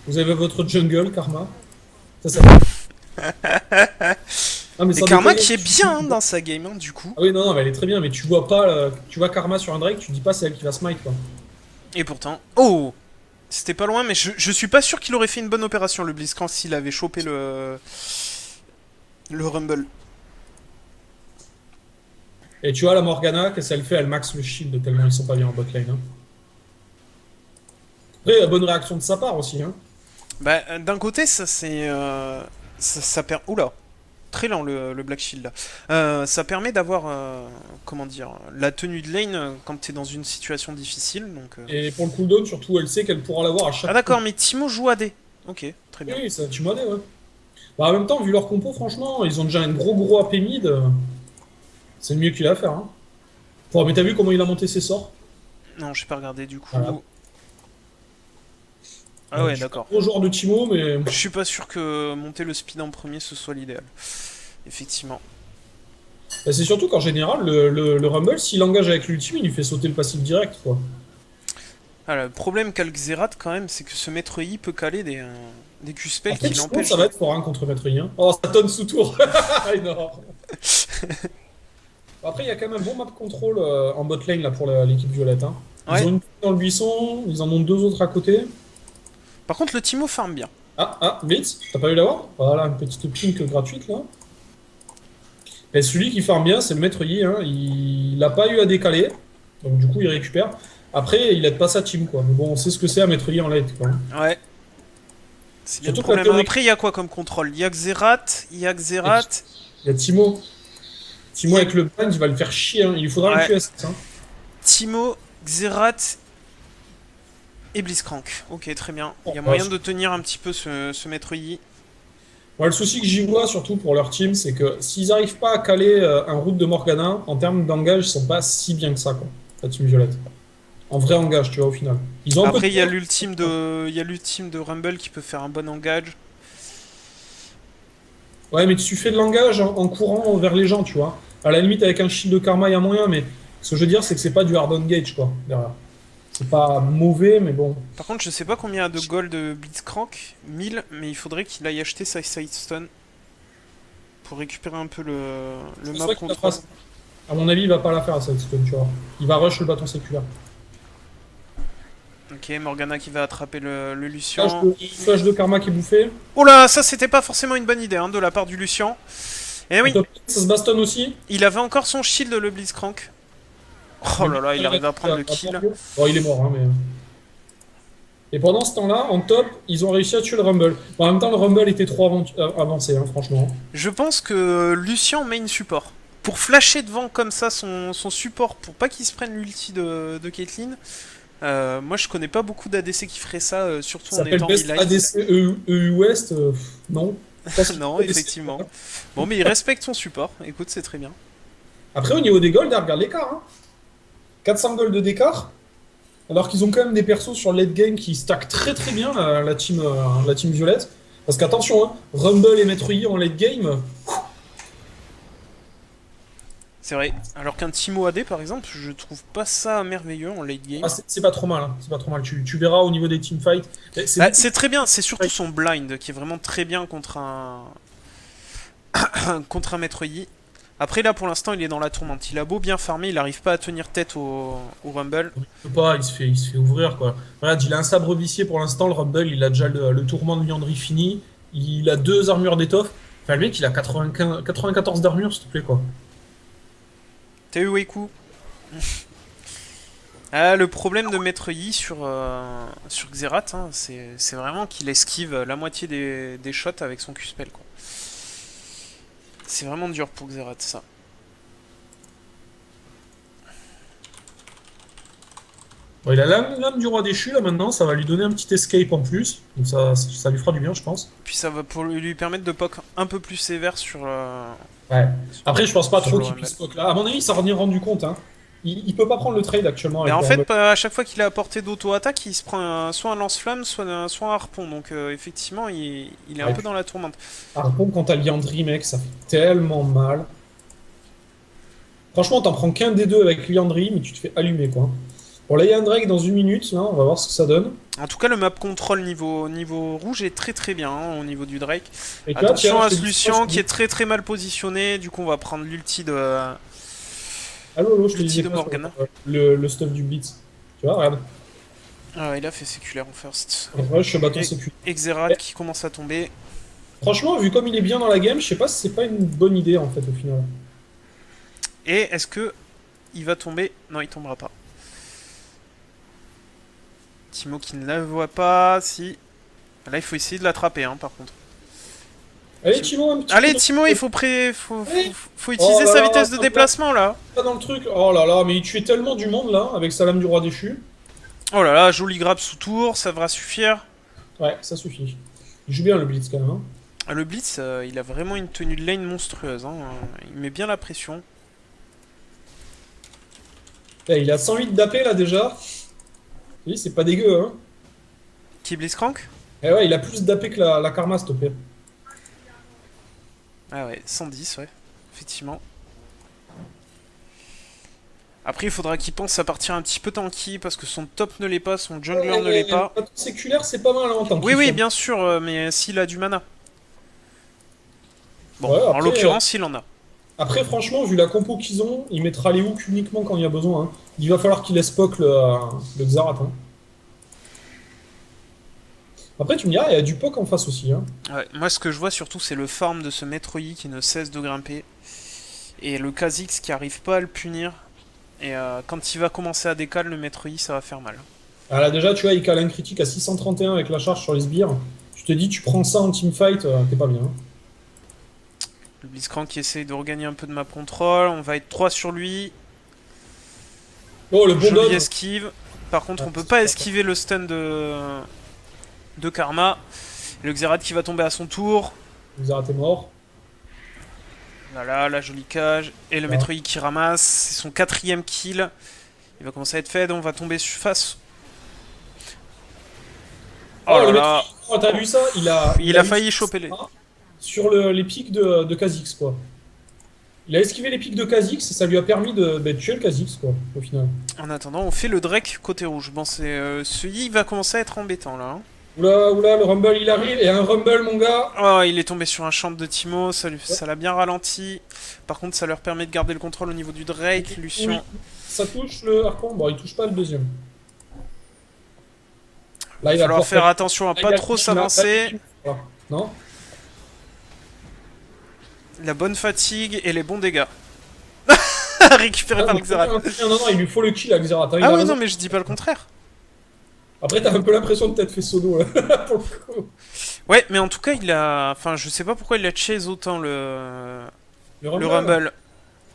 [SPEAKER 2] Vous avez votre jungle, Karma. Ça. Ah, mais
[SPEAKER 1] Et
[SPEAKER 2] sans
[SPEAKER 1] Karma
[SPEAKER 2] déconner,
[SPEAKER 1] qui est
[SPEAKER 2] tu-
[SPEAKER 1] bien hein, dans sa game, hein, du coup.
[SPEAKER 2] Ah oui, non, non, mais elle est très bien, mais tu vois pas, tu vois Karma sur un Drake, tu dis pas c'est elle qui va smite, quoi.
[SPEAKER 1] Et pourtant... Oh, c'était pas loin, mais je suis pas sûr qu'il aurait fait une bonne opération, le Blitzcrank, s'il avait chopé le Rumble.
[SPEAKER 2] Et tu vois la Morgana, qu'est-ce qu'elle fait? Elle max le shield tellement ils sont pas bien en botlane, hein. Après, bonne réaction de sa part aussi, hein.
[SPEAKER 1] Bah, d'un côté, ça c'est... ça perd... Oula. Très lent le Black Shield là. Ça permet d'avoir, comment dire, la tenue de lane quand t'es dans une situation difficile. Donc,
[SPEAKER 2] Et pour le cooldown, surtout, elle sait qu'elle pourra l'avoir à chaque
[SPEAKER 1] Ah d'accord,
[SPEAKER 2] coup.
[SPEAKER 1] mais Timo joue AD. Ok, très bien.
[SPEAKER 2] Oui, ça, tu m'as dit, ouais. Bah, en même temps, vu leur compo, franchement, ils ont déjà un gros AP mid. C'est le mieux qu'il a à faire, hein. Bon, mais t'as vu comment il a monté ses sorts?
[SPEAKER 1] Non, j'ai pas regardé du coup.
[SPEAKER 2] Voilà.
[SPEAKER 1] Ah ouais,
[SPEAKER 2] Je suis
[SPEAKER 1] d'accord.
[SPEAKER 2] pas gros joueur de Timo, mais
[SPEAKER 1] Je suis pas sûr que monter le speed en premier ce soit l'idéal. Effectivement.
[SPEAKER 2] bah, c'est surtout qu'en général, le Rumble, s'il engage avec l'ultime, il lui fait sauter le passif direct, quoi.
[SPEAKER 1] Ah, le problème qu'a le Xerath quand même, c'est que ce maître I peut caler des Q-spells
[SPEAKER 2] En fait,
[SPEAKER 1] qui
[SPEAKER 2] je pense que
[SPEAKER 1] l'empêchent
[SPEAKER 2] ça va
[SPEAKER 1] de...
[SPEAKER 2] être fort, hein, contre Maître Yi, hein. Oh, ça tonne sous tour. Énorme. Après, il y a quand même un bon map control en bot lane là, pour l'équipe violette, hein. Ils
[SPEAKER 1] Ouais.
[SPEAKER 2] ont une dans le buisson, ils en ont deux autres à côté.
[SPEAKER 1] Par contre, le Timo farm bien.
[SPEAKER 2] Ah, Blitz, t'as pas eu l'avoir? Voilà, une petite pink gratuite là. Et celui qui farm bien, c'est le Maître Yi, hein. Il a pas eu à décaler, donc du coup, il récupère. Après, il aide pas sa team, quoi. Mais bon, on sait ce que c'est à Maître Yi en late, quoi.
[SPEAKER 1] Ouais. C'est bien le
[SPEAKER 2] Surtout que la
[SPEAKER 1] problème.
[SPEAKER 2] théorie-
[SPEAKER 1] Après, il y a quoi comme contrôle? Il y a Xerath, il y a Xerath.
[SPEAKER 2] Il y a Timo. Timo avec le ban, il va le faire chier, hein. Il lui faudra
[SPEAKER 1] Ouais.
[SPEAKER 2] un QS, hein.
[SPEAKER 1] Timo, Xerath et Blitzcrank. Ok, très bien. Il y a
[SPEAKER 2] Oh,
[SPEAKER 1] moyen
[SPEAKER 2] ouais.
[SPEAKER 1] de tenir un petit peu ce maître Yi.
[SPEAKER 2] Moi, le souci que j'y vois, surtout pour leur team, c'est que s'ils n'arrivent pas à caler un route de Morgana, en termes d'engage, ils sont pas si bien que ça, quoi, la team violette. En vrai engage, tu vois, au final. Ils ont un peu
[SPEAKER 1] Après,
[SPEAKER 2] de
[SPEAKER 1] il y a
[SPEAKER 2] peur.
[SPEAKER 1] l'ultime de Rumble qui peut faire un bon engage.
[SPEAKER 2] Ouais, mais tu fais de l'engage en courant vers les gens, tu vois. À la limite, avec un shield de karma, il y a moyen, mais ce que je veux dire, c'est que c'est pas du hard engage, quoi, derrière. C'est pas mauvais, mais bon.
[SPEAKER 1] Par contre, je sais pas combien il y a de gold de Blitzcrank. 1000, mais il faudrait qu'il aille acheter sa Side Stone. Pour récupérer un peu le
[SPEAKER 2] C'est
[SPEAKER 1] map
[SPEAKER 2] vrai qu'il la
[SPEAKER 1] control.
[SPEAKER 2] fasse. À mon avis, il va pas la faire, cette stone, tu vois. Il va rush le bâton séculaire.
[SPEAKER 1] Ok, Morgana qui va attraper le
[SPEAKER 2] Flash
[SPEAKER 1] Lucian.
[SPEAKER 2] flash de karma qui est bouffé.
[SPEAKER 1] Oh là, ça c'était pas forcément une bonne idée hein, de la part du Lucian. Eh oui,
[SPEAKER 2] Top, ça se bastonne aussi.
[SPEAKER 1] il avait encore son shield le Blitzcrank. Oh là là, il arrive à prendre le kill.
[SPEAKER 2] Bon, il est mort, hein, mais. Et pendant ce temps-là, en top, ils ont réussi à tuer le Rumble. Bon, en même temps, le Rumble était trop avancé, hein, franchement.
[SPEAKER 1] Je pense que Lucian main support. Pour flasher devant comme ça son support, pour pas qu'il se prenne l'ulti de Caitlyn, moi je connais pas beaucoup d'ADC qui ferait ça, surtout
[SPEAKER 2] Ça
[SPEAKER 1] en
[SPEAKER 2] s'appelle
[SPEAKER 1] étant
[SPEAKER 2] Best
[SPEAKER 1] mid-life.
[SPEAKER 2] ADC EU West. Non. Je pense qu'il
[SPEAKER 1] Non,
[SPEAKER 2] faut ADC.
[SPEAKER 1] effectivement. Bon, mais il respecte son support, écoute, c'est très bien.
[SPEAKER 2] Après, au niveau des golds, regarde l'écart. Hein. 400 golds d'écart. Alors qu'ils ont quand même des persos sur late game qui stack très très bien la team violette. Parce qu'attention, hein, Rumble et Maître Yi en late game,
[SPEAKER 1] C'est vrai. Alors qu'un Timo AD par exemple, je trouve pas ça merveilleux en late game.
[SPEAKER 2] ah, c'est pas trop mal. Hein, c'est pas trop mal. Tu verras au niveau des teamfights. C'est
[SPEAKER 1] Bah,
[SPEAKER 2] beaucoup.
[SPEAKER 1] c'est très bien, c'est surtout son blind qui est vraiment très bien contre un contre un Maître Yi. Après là pour l'instant il est dans la tourmente. Il a beau bien farmer, il arrive pas à tenir tête au Rumble.
[SPEAKER 2] Il peut pas, il se fait ouvrir quoi. Regarde, il a un sabre vicié pour l'instant. Le Rumble, il a déjà le tourment de Liandry fini. Il a 2 armures d'étoffe. Enfin, le mec, il a 94 d'armure, s'il te plaît quoi.
[SPEAKER 1] T'as eu Weiku? Ah, le problème de Maître Yi sur Xerath, hein, c'est vraiment qu'il esquive la moitié des shots avec son Q-spell quoi. C'est vraiment dur pour Xerath ça.
[SPEAKER 2] Bon, il a l'âme du roi déchu là maintenant. Ça va lui donner un petit escape en plus. Donc ça lui fera du bien, je pense.
[SPEAKER 1] Puis ça va pour lui permettre de poke un peu plus sévère
[SPEAKER 2] Ouais. Après, je pense pas
[SPEAKER 1] sur
[SPEAKER 2] trop
[SPEAKER 1] le
[SPEAKER 2] qu'il
[SPEAKER 1] Rumble.
[SPEAKER 2] puisse poke là. À mon avis, ça s'en est rendu compte. Hein. Il peut pas prendre le trade actuellement
[SPEAKER 1] Mais
[SPEAKER 2] avec
[SPEAKER 1] en
[SPEAKER 2] le
[SPEAKER 1] fait,
[SPEAKER 2] Rumble.
[SPEAKER 1] à chaque fois qu'il est à portée d'auto-attaque, il se prend soit un lance-flamme, soit un harpon. Donc effectivement, il est un
[SPEAKER 2] Ouais,
[SPEAKER 1] peu dans la tourmente.
[SPEAKER 2] par contre, quand t'as Liandry, mec, ça fait tellement mal. Franchement, t'en prends qu'un des deux avec Liandry, mais tu te fais allumer quoi. Pour la Drake dans 1 minute, là, on va voir ce que ça donne.
[SPEAKER 1] En tout cas, le map control niveau rouge est très très bien hein, au niveau du Drake.
[SPEAKER 2] Et tu vois,
[SPEAKER 1] Attention
[SPEAKER 2] tiens,
[SPEAKER 1] à
[SPEAKER 2] je te
[SPEAKER 1] ce
[SPEAKER 2] dis ça,
[SPEAKER 1] Lucian qui est très très mal positionné. Du coup, on va prendre
[SPEAKER 2] Allô, je te
[SPEAKER 1] l'ulti
[SPEAKER 2] disais
[SPEAKER 1] de
[SPEAKER 2] quoi sur
[SPEAKER 1] Morgana.
[SPEAKER 2] le stuff du Blitz. Tu vois, regarde.
[SPEAKER 1] Ah, il a fait séculaire en first.
[SPEAKER 2] Ouais, je suis bâton
[SPEAKER 1] Et
[SPEAKER 2] sécu.
[SPEAKER 1] Xerath qui commence à tomber.
[SPEAKER 2] Franchement, vu comme il est bien dans la game, je sais pas si c'est pas une bonne idée en fait au final.
[SPEAKER 1] Et est-ce que il va tomber? Non, il tombera pas. Timo qui ne la voit pas. Si. Là, il faut essayer de l'attraper, hein, par contre.
[SPEAKER 2] Allez, Timo, un petit coup
[SPEAKER 1] Allez,
[SPEAKER 2] de...
[SPEAKER 1] Timo, il faut
[SPEAKER 2] Allez.
[SPEAKER 1] faut
[SPEAKER 2] Oh
[SPEAKER 1] utiliser
[SPEAKER 2] là
[SPEAKER 1] sa
[SPEAKER 2] là,
[SPEAKER 1] vitesse de
[SPEAKER 2] hop là,
[SPEAKER 1] déplacement, là.
[SPEAKER 2] pas dans le truc. Oh là là, mais il tuait tellement du monde là, avec sa lame du roi déchu.
[SPEAKER 1] Oh là là, joli grab sous tour, ça devra suffire.
[SPEAKER 2] Ouais, ça suffit. Il joue bien le Blitz quand même. Hein.
[SPEAKER 1] Ah, le Blitz, il a vraiment une tenue de lane monstrueuse. Hein. Il met bien la pression.
[SPEAKER 2] Eh, il a 108 d'AP là déjà. Oui, c'est pas dégueu, hein.
[SPEAKER 1] Qui Blitzcrank?
[SPEAKER 2] Eh ouais, il a plus d'AP que la Karma, s'il te plaît.
[SPEAKER 1] Ah ouais, 110, ouais. Effectivement. Après, il faudra qu'il pense à partir un petit peu tanky parce que son top ne l'est pas, son jungler ne l'est pas.
[SPEAKER 2] Bâton séculaire, c'est pas mal hein, en tant
[SPEAKER 1] Oui,
[SPEAKER 2] qu'il
[SPEAKER 1] oui,
[SPEAKER 2] fait.
[SPEAKER 1] bien sûr, mais s'il a du mana. Bon,
[SPEAKER 2] Ouais,
[SPEAKER 1] en
[SPEAKER 2] après,
[SPEAKER 1] l'occurrence, il en a.
[SPEAKER 2] après, franchement, vu la compo qu'ils ont, il mettra les hooks uniquement quand il y a besoin. Hein. Il va falloir qu'il laisse poke le Xerath. Hein. Après, tu me diras, il y a du poke en face aussi. Hein.
[SPEAKER 1] Ouais, moi, ce que je vois surtout, c'est le farm de ce Maître Yi qui ne cesse de grimper. Et le Kha'Zix qui arrive pas à le punir. Et quand il va commencer à décaler, le Maître Yi, ça va faire mal.
[SPEAKER 2] Ah, là, déjà, tu vois, il cale un critique à 631 avec la charge sur les sbires. Tu te dis, tu prends ça en teamfight, t'es pas bien. Hein.
[SPEAKER 1] Le Blitzcrank qui essaye de regagner un peu de map control. On va être 3 sur lui.
[SPEAKER 2] Oh, le bon
[SPEAKER 1] Jolie
[SPEAKER 2] dodge.
[SPEAKER 1] esquive. Par contre,
[SPEAKER 2] Ah,
[SPEAKER 1] on peut
[SPEAKER 2] c'est
[SPEAKER 1] pas
[SPEAKER 2] pas
[SPEAKER 1] esquiver le stun de Karma. Le Xerath qui va tomber à son tour.
[SPEAKER 2] Xerath est mort.
[SPEAKER 1] Voilà, la jolie cage. Et le
[SPEAKER 2] Ah.
[SPEAKER 1] Maître Yi qui ramasse. C'est son 4ème kill. Il va commencer à être fed. On va tomber face. Oh
[SPEAKER 2] Oh,
[SPEAKER 1] là
[SPEAKER 2] le mec,
[SPEAKER 1] là.
[SPEAKER 2] oh, t'as vu ça?
[SPEAKER 1] Il a
[SPEAKER 2] eu
[SPEAKER 1] failli choper les.
[SPEAKER 2] sur les pics de Kha'Zix, quoi. Il a esquivé les pics de Kha'Zix et ça lui a permis de tuer le Kha'Zix, quoi, au final.
[SPEAKER 1] En attendant, on fait le Drake côté rouge. Bon, ce Yi va commencer à être embêtant là. Hein.
[SPEAKER 2] Oula, oula, le Rumble il arrive, et un Rumble, mon gars!
[SPEAKER 1] Oh, il est tombé sur un champ de Timo, ça l'a bien ralenti. Par contre, ça leur permet de garder le contrôle au niveau du Drake, Lucian.
[SPEAKER 2] Oui, ça touche le Harpon, bon, il touche pas le deuxième. Là,
[SPEAKER 1] Il va falloir faire attention à
[SPEAKER 2] Là,
[SPEAKER 1] pas
[SPEAKER 2] il a-
[SPEAKER 1] trop
[SPEAKER 2] là,
[SPEAKER 1] s'avancer.
[SPEAKER 2] voilà. Non?
[SPEAKER 1] La bonne fatigue et les bons dégâts. Récupéré
[SPEAKER 2] Ah,
[SPEAKER 1] par
[SPEAKER 2] non,
[SPEAKER 1] le Xerath.
[SPEAKER 2] non, non, il lui faut le kill à Xerath. Hein, il
[SPEAKER 1] Ah
[SPEAKER 2] a
[SPEAKER 1] oui,
[SPEAKER 2] raison.
[SPEAKER 1] non, mais je dis pas le contraire.
[SPEAKER 2] Après, t'as un peu l'impression de t'être fait sono, là, pour le coup.
[SPEAKER 1] Ouais, mais en tout cas, il a... Enfin, je sais pas pourquoi il a chase autant
[SPEAKER 2] Le
[SPEAKER 1] le
[SPEAKER 2] Rumble.
[SPEAKER 1] Rumble.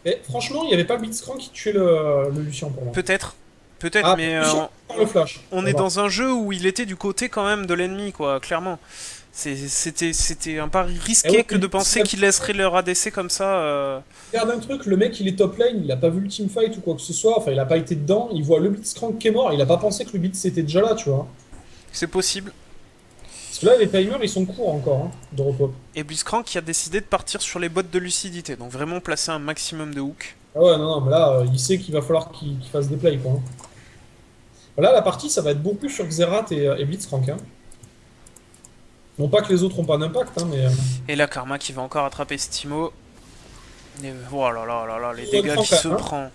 [SPEAKER 2] Et franchement, il n'y avait pas Blitzcrank qui tuait le Lucien pour moi.
[SPEAKER 1] Peut-être. Peut-être,
[SPEAKER 2] Ah,
[SPEAKER 1] mais
[SPEAKER 2] Lucien, par le flash.
[SPEAKER 1] on est
[SPEAKER 2] Là-bas.
[SPEAKER 1] dans un jeu où il était du côté quand même de l'ennemi, quoi, clairement. C'était un pari
[SPEAKER 2] Et
[SPEAKER 1] risqué
[SPEAKER 2] ouais,
[SPEAKER 1] que de penser qu'il laisserait leur ADC comme ça.
[SPEAKER 2] regarde un truc, le mec il est top lane, il a pas vu le teamfight ou quoi que ce soit, enfin il a pas été dedans, il voit le Blitzcrank qui est mort, il a pas pensé que le Blitz était déjà là, tu vois.
[SPEAKER 1] C'est possible.
[SPEAKER 2] Parce que là les timers ils sont courts encore, hein, de repos.
[SPEAKER 1] Et Blitzcrank qui a décidé de partir sur les bottes de lucidité, donc vraiment placer un maximum de hooks.
[SPEAKER 2] Ah ouais, non, non, mais là il sait qu'il va falloir qu'il fasse des plays, quoi. Hein. Là la partie ça va être beaucoup sur Xerath et Blitzcrank, hein. Non pas que les autres ont pas d'impact, hein, mais.
[SPEAKER 1] Et là, Karma qui va encore attraper Stimo. Et... Oh là là là là, les
[SPEAKER 2] Bonne
[SPEAKER 1] dégâts
[SPEAKER 2] franc,
[SPEAKER 1] qu'il
[SPEAKER 2] quand
[SPEAKER 1] se
[SPEAKER 2] même, hein.
[SPEAKER 1] prend.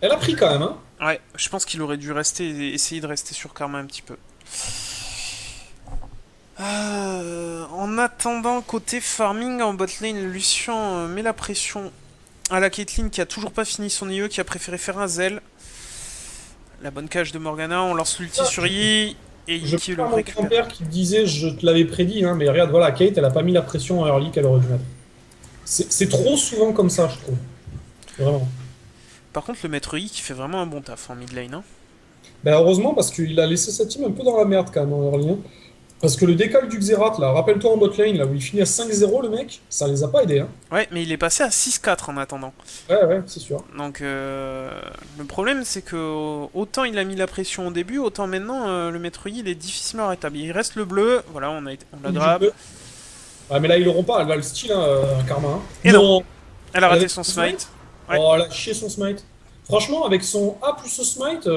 [SPEAKER 2] Elle a pris quand même, hein.
[SPEAKER 1] Ouais, je pense qu'il aurait dû rester, essayer de rester sur Karma un petit peu. En attendant, côté farming en botlane, Lucien met la pression à la Caitlyn qui a toujours pas fini son IE, qui a préféré faire un Zell. La bonne cage de Morgana, on lance l'ulti sur Yi, et Yi
[SPEAKER 2] Je
[SPEAKER 1] qui le
[SPEAKER 2] prends mon
[SPEAKER 1] récupère.
[SPEAKER 2] grand-père qui me disait, je te l'avais prédit, hein, mais regarde, voilà, Kate, elle a pas mis la pression en early qu'elle aurait dû mettre. C'est trop souvent comme ça, je trouve. Vraiment.
[SPEAKER 1] Par contre, le maître Yi qui fait vraiment un bon taf en mid lane. Hein.
[SPEAKER 2] Ben heureusement, parce qu'il a laissé sa team un peu dans la merde quand même en early. Hein. Parce que le décal du Xerath, là, rappelle-toi en bot lane, là, où il finit à 5-0, le mec, ça les a pas aidés. Hein.
[SPEAKER 1] Ouais, mais il est passé à 6-4 en attendant.
[SPEAKER 2] Ouais, ouais, c'est sûr.
[SPEAKER 1] Donc le problème c'est que autant il a mis la pression au début, autant maintenant le maître Yi il est difficilement arrêtable. Il reste le bleu, voilà on la
[SPEAKER 2] Du
[SPEAKER 1] grab.
[SPEAKER 2] bleu. Ah, mais là, ils l'auront pas, elle va le style, hein, Karma. Hein.
[SPEAKER 1] Et non, elle a
[SPEAKER 2] Elle
[SPEAKER 1] raté
[SPEAKER 2] avait
[SPEAKER 1] son
[SPEAKER 2] son
[SPEAKER 1] smite. Ouais.
[SPEAKER 2] Oh, elle a chié son smite. Franchement, avec son A plus ce smite,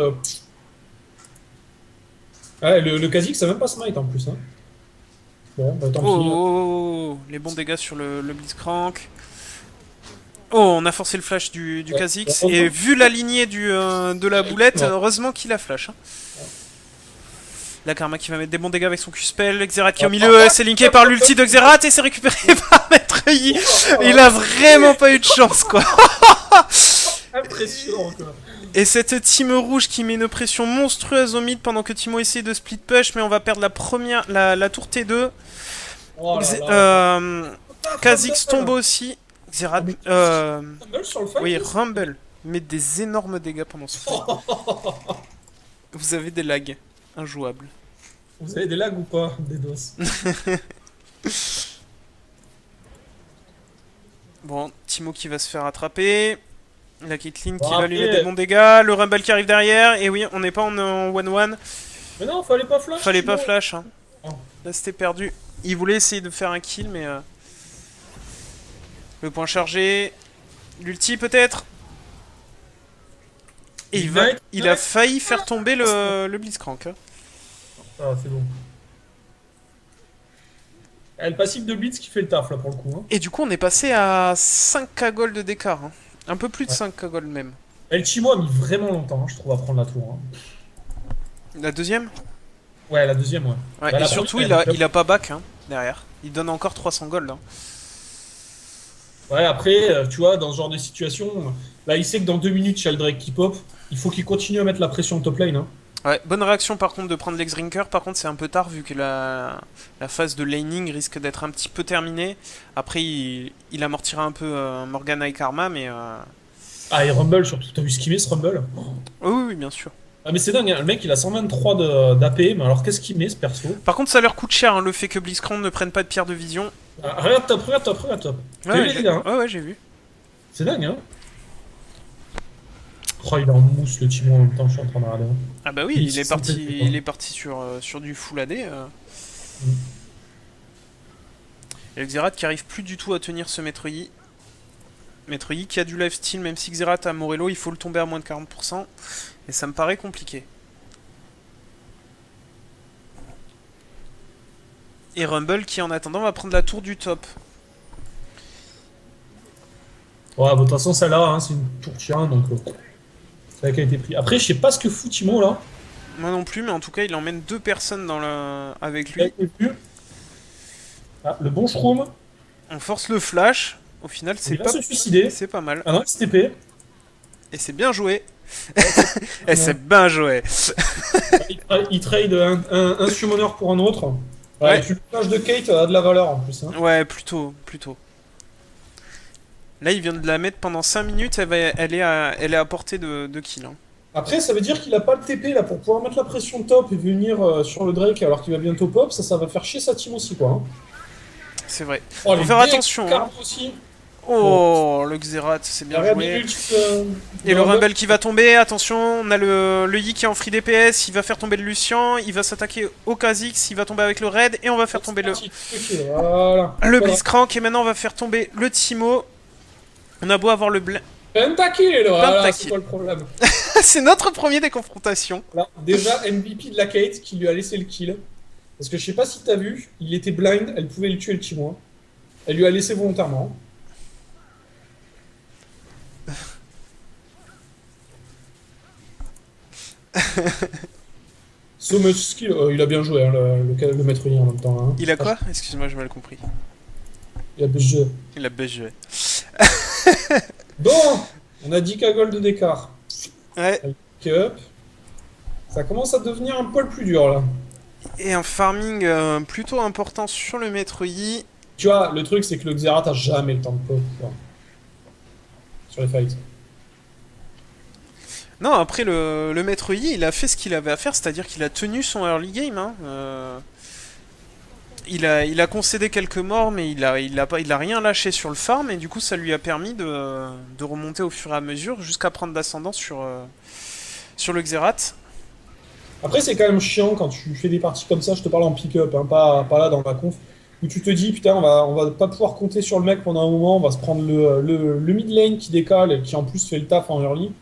[SPEAKER 2] ouais, le Kha'Zix, ça même pas smite en plus. Hein. Bon, bah tant
[SPEAKER 1] Oh,
[SPEAKER 2] pis. Hein.
[SPEAKER 1] oh, oh, les bons dégâts sur le Blitzcrank. Oh, on a forcé le flash du
[SPEAKER 2] Ouais.
[SPEAKER 1] Kha'Zix. Et
[SPEAKER 2] Heureusement,
[SPEAKER 1] vu la lignée de la boulette,
[SPEAKER 2] ouais.
[SPEAKER 1] heureusement qu'il a flash. Hein. La Karma qui va mettre des bons dégâts avec son Q-spell. Xerath qui est au
[SPEAKER 2] Ah,
[SPEAKER 1] milieu, c'est linké par l'ulti de Xerath et c'est récupéré par Maître Yi. Il a vraiment pas eu de chance quoi.
[SPEAKER 2] impressionnant, quoi.
[SPEAKER 1] Et cette team rouge qui met une pression monstrueuse au mid pendant que Timo essaie de split push, mais on va perdre la tour T2.
[SPEAKER 2] Oh là là.
[SPEAKER 1] Kha'Zix tombe aussi.
[SPEAKER 2] Ah,
[SPEAKER 1] Xerath,
[SPEAKER 2] mais Rumble sur le fight
[SPEAKER 1] oui,
[SPEAKER 2] aussi.
[SPEAKER 1] Rumble met des énormes dégâts pendant ce fight. Vous avez des lags injouables.
[SPEAKER 2] Vous avez des lags ou pas? Des dos.
[SPEAKER 1] Bon, Timo qui va se faire attraper. La Caitlyn
[SPEAKER 2] Bon,
[SPEAKER 1] qui va lui
[SPEAKER 2] après,
[SPEAKER 1] mettre des bons dégâts. Le Rumble qui arrive derrière. Et oui, on n'est pas en 1-1.
[SPEAKER 2] mais non, fallait pas flash.
[SPEAKER 1] Fallait pas
[SPEAKER 2] Timo.
[SPEAKER 1] flash. Hein.
[SPEAKER 2] Oh.
[SPEAKER 1] Là, c'était perdu. Il voulait essayer de faire un kill, mais... Le point chargé. L'ulti, peut-être. Et il a failli faire tomber le Blitzcrank. Hein.
[SPEAKER 2] Ah, c'est bon. Ah, le passif de Blitz qui fait le taf là pour le coup. Hein.
[SPEAKER 1] Et du coup, on est passé à 5k gold d'écart. Hein. Un peu plus de
[SPEAKER 2] Ouais.
[SPEAKER 1] 5k gold même.
[SPEAKER 2] El Chimo a mis vraiment longtemps, hein, je trouve, à prendre la tour. Hein.
[SPEAKER 1] La deuxième.
[SPEAKER 2] Ouais, la deuxième, ouais.
[SPEAKER 1] Ouais,
[SPEAKER 2] Bah,
[SPEAKER 1] et
[SPEAKER 2] la
[SPEAKER 1] surtout,
[SPEAKER 2] première,
[SPEAKER 1] il a pas back hein, derrière. Il donne encore 300 gold. Hein.
[SPEAKER 2] Ouais, après, tu vois, dans ce genre de situation, là, il sait que dans 2 minutes, Sheldrake qui pop, il faut qu'il continue à mettre la pression top lane. Hein.
[SPEAKER 1] Ouais, bonne réaction par contre de prendre l'ex-drinker. Par contre, c'est un peu tard vu que la phase de laning risque d'être un petit peu terminée. Après, il amortira un peu Morgana et Karma, mais.
[SPEAKER 2] Ah, et Rumble surtout, t'as vu ce qu'il met ce Rumble?
[SPEAKER 1] Oui, oui, oui, bien sûr.
[SPEAKER 2] Ah, mais c'est dingue, hein, le mec il a 123 d'AP, mais alors qu'est-ce qu'il met ce perso?
[SPEAKER 1] Par contre, ça leur coûte cher hein, le fait que Blitzcrank ne prenne pas de pierre de vision.
[SPEAKER 2] Ah, regarde top, regarde top, regarde top. T'as vu
[SPEAKER 1] Ouais,
[SPEAKER 2] les dégâts, hein?
[SPEAKER 1] ouais, j'ai vu.
[SPEAKER 2] C'est dingue, hein? Oh, il est en mousse le Timo en même temps, je suis en train de regarder. Hein.
[SPEAKER 1] Ah bah oui, il est parti sur du full AD.
[SPEAKER 2] Mm.
[SPEAKER 1] Et le Xerath qui arrive plus du tout à tenir ce Maître Yi. Maître Yi qui a du lifesteal, même si Xerath a Morello, il faut le tomber à moins de 40%. Et ça me paraît compliqué. Et Rumble qui en attendant va prendre la tour du top.
[SPEAKER 2] Ouais, bah, de toute façon, celle-là, hein, c'est une tour chien, donc c'est vrai qu'elle a été prise. Après, je sais pas ce que fout Timo là.
[SPEAKER 1] Moi non plus, mais en tout cas il emmène deux personnes avec
[SPEAKER 2] Il a
[SPEAKER 1] lui.
[SPEAKER 2] été vu. Ah, le bon Shroom,
[SPEAKER 1] On force le flash. Au final
[SPEAKER 2] il va se suicider.
[SPEAKER 1] c'est pas mal.
[SPEAKER 2] Ah non, STP.
[SPEAKER 1] Et c'est bien joué. Eh, c'est bien joué.
[SPEAKER 2] Il trade un summoner pour un autre. Ouais, et
[SPEAKER 1] Ouais,
[SPEAKER 2] puis le personnage de Kate a de la valeur en plus. Hein.
[SPEAKER 1] ouais, plutôt, plutôt. Là, il vient de la mettre pendant 5 minutes, elle est à portée de kill. Hein.
[SPEAKER 2] Après, ça veut dire qu'il a pas le TP là pour pouvoir mettre la pression top et venir sur le Drake alors qu'il va bientôt pop. Ça va faire chier sa team aussi, quoi. Hein.
[SPEAKER 1] C'est vrai.
[SPEAKER 2] Oh,
[SPEAKER 1] Faut
[SPEAKER 2] les
[SPEAKER 1] faire
[SPEAKER 2] dégâts
[SPEAKER 1] attention. Hein.
[SPEAKER 2] aussi. Bon,
[SPEAKER 1] Oh, le Xerath, c'est
[SPEAKER 2] il a
[SPEAKER 1] bien
[SPEAKER 2] réhabillé
[SPEAKER 1] joué.
[SPEAKER 2] l'ulti
[SPEAKER 1] Et
[SPEAKER 2] de
[SPEAKER 1] le
[SPEAKER 2] Rumble.
[SPEAKER 1] Rumble qui va tomber, attention, on a le Yi qui est en free DPS, il va faire tomber le Lucian, il va s'attaquer au Kha'Zix, il va tomber avec le Raid, et on va faire tomber
[SPEAKER 2] C'est parti. Ok, voilà.
[SPEAKER 1] le
[SPEAKER 2] Voilà.
[SPEAKER 1] Blitzcrank, et maintenant on va faire tomber le Timo. On a beau avoir le
[SPEAKER 2] Pentakill, voilà, c'est
[SPEAKER 1] Pentakill.
[SPEAKER 2] quoi le problème?
[SPEAKER 1] C'est notre premier des confrontations.
[SPEAKER 2] Là, déjà, MVP de la Kate qui lui a laissé le kill. Parce que je sais pas si t'as vu, il était blind, elle pouvait le tuer le Timo. Elle lui a laissé volontairement. So much skill. Il a bien joué, hein, le maître Yi en même temps. Hein.
[SPEAKER 1] Il a quoi? Excuse-moi, j'ai mal compris.
[SPEAKER 2] Il a bien joué.
[SPEAKER 1] Il a BG.
[SPEAKER 2] Bon, on a 10K gold d'écart.
[SPEAKER 1] Ouais.
[SPEAKER 2] Pick up. Ça commence à devenir un poil plus dur là.
[SPEAKER 1] Et un farming plutôt important sur le maître Yi.
[SPEAKER 2] Tu vois, le truc c'est que le Xerath a jamais le temps de pop. Quoi. Sur les fights.
[SPEAKER 1] Non, après le maître Yi, il a fait ce qu'il avait à faire, c'est-à-dire qu'il a tenu son early game. Hein. Il a concédé quelques morts, mais il a rien lâché sur le farm, et du coup ça lui a permis de remonter au fur et à mesure jusqu'à prendre l'ascendant sur le Xerath.
[SPEAKER 2] Après, c'est quand même chiant quand tu fais des parties comme ça. Je te parle en pick-up, hein, pas là dans la conf. Où tu te dis, putain, on va pas pouvoir compter sur le mec pendant un moment. On va se prendre le mid lane qui décale et qui en plus fait le taf en early.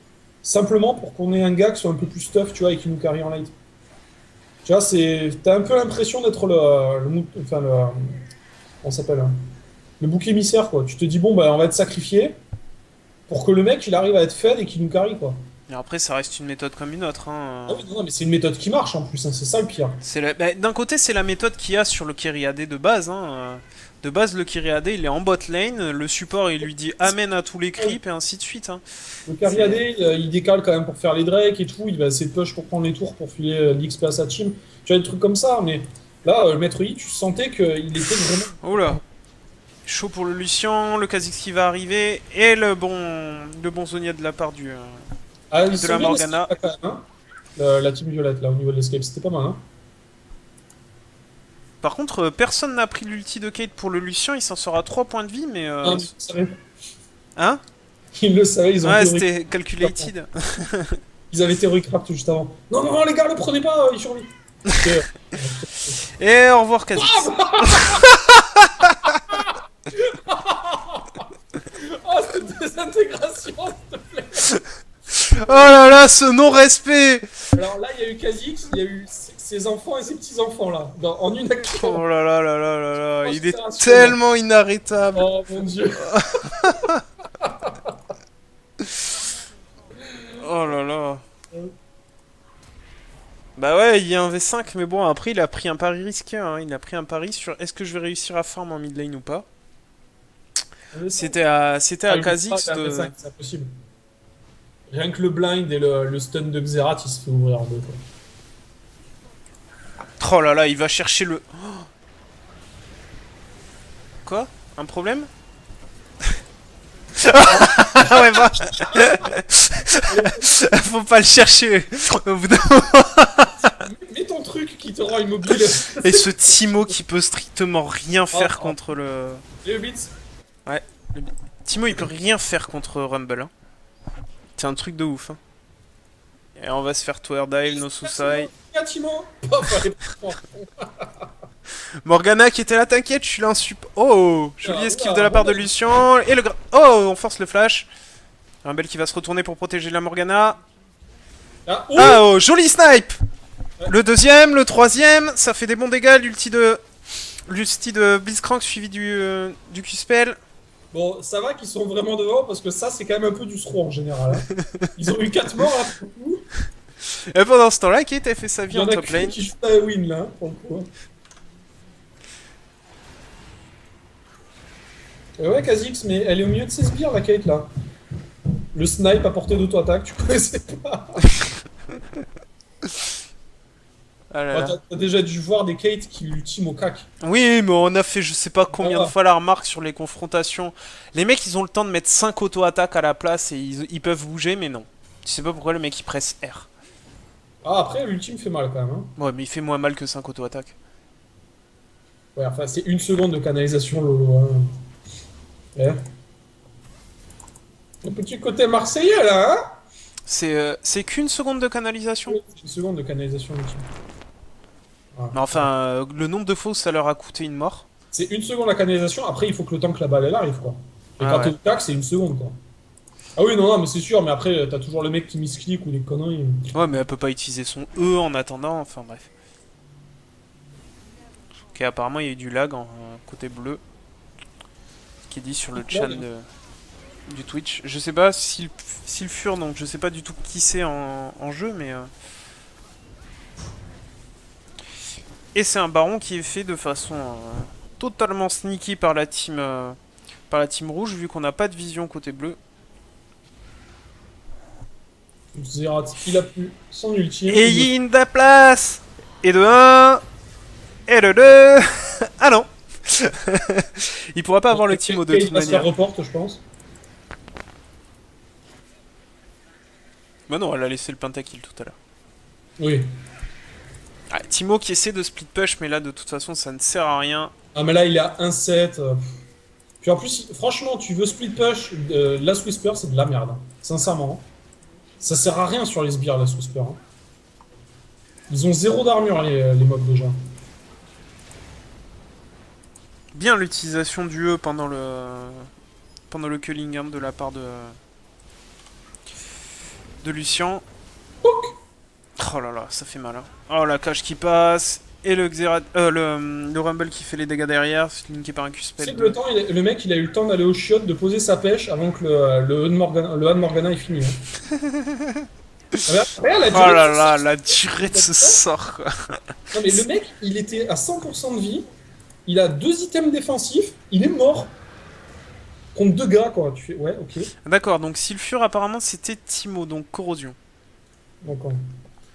[SPEAKER 2] Simplement pour qu'on ait un gars qui soit un peu plus stuff, tu vois, et qui nous carry en late. Tu vois, t'as un peu l'impression d'être enfin, on s'appelle, hein, le bouc émissaire, quoi. Tu te dis, bon, bah, on va être sacrifié pour que le mec, il arrive à être fed et qu'il nous carry, quoi.
[SPEAKER 1] Et après ça reste une méthode comme une autre. Hein.
[SPEAKER 2] Ah oui, non, mais c'est une méthode qui marche en plus, hein, c'est ça le pire.
[SPEAKER 1] D'un côté c'est la méthode qu'il y a sur le carry AD de base. Hein. De base le carry AD il est en bot lane, le support il lui dit amen à tous les creeps et ainsi de suite. Hein.
[SPEAKER 2] Le carry AD, il décale quand même pour faire les drakes et tout, il va essayer de push pour prendre les tours pour filer l'XP à sa team. Tu as des trucs comme ça, mais là, le maître Yi, tu sentais qu'il était vraiment.
[SPEAKER 1] Oh là. Chaud pour le Lucian, le Kha'Zix qui va arriver, et le bon Zonia de la part
[SPEAKER 2] Ah, ils
[SPEAKER 1] de
[SPEAKER 2] sont
[SPEAKER 1] la
[SPEAKER 2] bien
[SPEAKER 1] Morgana.
[SPEAKER 2] esquive, quand même, hein. La team violette, là, au niveau de l'escape, c'était pas mal, hein.
[SPEAKER 1] Par contre, personne n'a pris l'ulti de Kate pour le Lucian, il s'en sort à 3 points de vie, mais...
[SPEAKER 2] Ah, ils le savaient.
[SPEAKER 1] Hein?
[SPEAKER 2] Ils le savaient, ils ont
[SPEAKER 1] Ouais,
[SPEAKER 2] été
[SPEAKER 1] c'était calculated.
[SPEAKER 2] Ils avaient été craft juste avant. Non, non, non, les gars, le prenez pas, il survit. Euh,
[SPEAKER 1] Et au revoir Kha'Zix.
[SPEAKER 2] Oh, cette désintégration, s'il te plaît.
[SPEAKER 1] Oh là là, ce non-respect.
[SPEAKER 2] Alors là, il y a eu Kha'Zix, il y a eu ses enfants et ses petits-enfants, là, en une action.
[SPEAKER 1] Oh là là là là là là, il est
[SPEAKER 2] Considération.
[SPEAKER 1] tellement inarrêtable.
[SPEAKER 2] Oh mon dieu.
[SPEAKER 1] Oh là là. Bah ouais, il y a un V5, mais bon, après il a pris un pari risqué. Hein. Il a pris un pari sur est-ce que je vais réussir à farm en mid lane ou pas. C'était à Kha'Zix de...
[SPEAKER 2] C'est impossible. Rien que le blind et le stun de Xerath, il se fait ouvrir en deux, quoi.
[SPEAKER 1] Oh là là, il va chercher le... Oh. Quoi? Un problème? Ah ouais, bah... Faut pas le chercher au bout d'un moment.
[SPEAKER 2] Mets ton truc qui te rend immobile.
[SPEAKER 1] Et ce Timo qui peut strictement rien faire contre le...
[SPEAKER 2] Les Hobbits.
[SPEAKER 1] Ouais. Timo il peut rien faire contre Rumble. Hein. C'est un truc de ouf. Hein. Et on va se faire Tower Dive, No Suicide.
[SPEAKER 2] Timo. Paf, allez,
[SPEAKER 1] Morgana qui était là, t'inquiète, je suis là en sup. Oh, joli esquive de la part de Lucian. Et le oh, on force le flash. Rumble qui va se retourner pour protéger la Morgana.
[SPEAKER 2] Ah,
[SPEAKER 1] Ah oh, joli snipe. Le deuxième, le troisième, ça fait des bons dégâts. L'ulti de Blitzcrank suivi du Q-Spell.
[SPEAKER 2] Bon, ça va qu'ils sont vraiment devant parce que ça, c'est quand même un peu du throw en général. Hein. Ils ont eu 4 morts là pour le coup.
[SPEAKER 1] Et pendant ce temps-là, Kate a fait sa vie
[SPEAKER 2] Il y
[SPEAKER 1] en
[SPEAKER 2] en a
[SPEAKER 1] top lane.
[SPEAKER 2] qui joue à win là, pour le coup. Et ouais, Kha'Zix, mais elle est au milieu de ses sbires la Kate là. Le snipe à portée d'auto-attaque, tu connaissais pas.
[SPEAKER 1] Ah là
[SPEAKER 2] Bah,
[SPEAKER 1] là.
[SPEAKER 2] t'as déjà dû voir des Kate qui l'ultiment au cac.
[SPEAKER 1] Oui, mais on a fait je sais pas combien de
[SPEAKER 2] Ah,
[SPEAKER 1] fois la remarque sur les confrontations. Les mecs, ils ont le temps de mettre 5 auto-attaques à la place et ils peuvent bouger, mais non. Tu sais pas pourquoi le mec il presse R.
[SPEAKER 2] ah, après, l'ultime fait mal quand même. Hein.
[SPEAKER 1] Ouais, mais il fait moins mal que 5 auto-attaques.
[SPEAKER 2] Ouais, enfin, c'est une seconde de canalisation, Lolo. Hein. Eh. Le petit côté marseillais, là, hein?
[SPEAKER 1] C'est qu'une seconde de canalisation.
[SPEAKER 2] Oui, c'est une seconde de canalisation ultime. Voilà.
[SPEAKER 1] Mais enfin, le nombre de fois où ça leur a coûté une mort.
[SPEAKER 2] C'est une seconde la canalisation, après, il faut que le temps que la balle, elle arrive, quoi. Et
[SPEAKER 1] Ah
[SPEAKER 2] quand t'es
[SPEAKER 1] ouais.
[SPEAKER 2] au tac, c'est une seconde, quoi. Ah oui, non, non, mais c'est sûr, mais après, t'as toujours le mec qui misclick ou des conneries.
[SPEAKER 1] Ouais, mais elle peut pas utiliser son E en attendant, enfin bref. Ok, apparemment il y a eu du lag en côté bleu. Qui est dit sur le chat du Twitch. Je sais pas s'il furent, donc je sais pas du tout qui c'est en jeu, mais. Et c'est un baron qui est fait de façon totalement sneaky par la team rouge, vu qu'on n'a pas de vision côté bleu.
[SPEAKER 2] Zerat, il a pu son ultime.
[SPEAKER 1] Et
[SPEAKER 2] Il me...
[SPEAKER 1] Yin de la place. Et de un. Et de 2. Ah non. Il pourra pas avoir le Timo de
[SPEAKER 2] Kate
[SPEAKER 1] toute
[SPEAKER 2] va se faire
[SPEAKER 1] manière.
[SPEAKER 2] report, je pense.
[SPEAKER 1] Bah non, elle a laissé le pentakill tout à l'heure.
[SPEAKER 2] Oui.
[SPEAKER 1] Ah, Timo qui essaie de split push, mais là de toute façon ça ne sert à rien.
[SPEAKER 2] Ah, mais là, il a 1-7. Puis en plus, franchement, tu veux split push, Last Whisper, c'est de la merde. Hein. Sincèrement. Ça sert à rien sur les sbires, Last Whisper. Hein. Ils ont zéro d'armure, les mobs, déjà.
[SPEAKER 1] Bien l'utilisation du E pendant le culling hein, de la part de Lucien. Oh là là, ça fait mal. Hein. Oh la cage qui passe. Et le Rumble qui fait les dégâts derrière, linké par un
[SPEAKER 2] C'est
[SPEAKER 1] Q-Spell
[SPEAKER 2] que le
[SPEAKER 1] 2.
[SPEAKER 2] temps, le mec, il a eu le temps d'aller au chiottes, de poser sa pêche avant que le Han Morgana est fini. Hein. Regarde la
[SPEAKER 1] Oh
[SPEAKER 2] durée de
[SPEAKER 1] là
[SPEAKER 2] ce
[SPEAKER 1] là,
[SPEAKER 2] sort.
[SPEAKER 1] la durée de ce sort quoi.
[SPEAKER 2] Non mais le mec, il était à 100% de vie, il a 2 items défensifs, il est mort. Contre 2 gars, quoi. Tu fais, ouais, ok.
[SPEAKER 1] D'accord, donc Sulfure apparemment c'était Timo, donc corrosion.
[SPEAKER 2] Donc,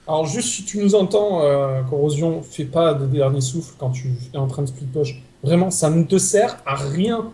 [SPEAKER 2] alors juste si tu nous entends, Corrosion, fais pas de dernier souffle quand tu es en train de split push. Vraiment, ça ne te sert à rien.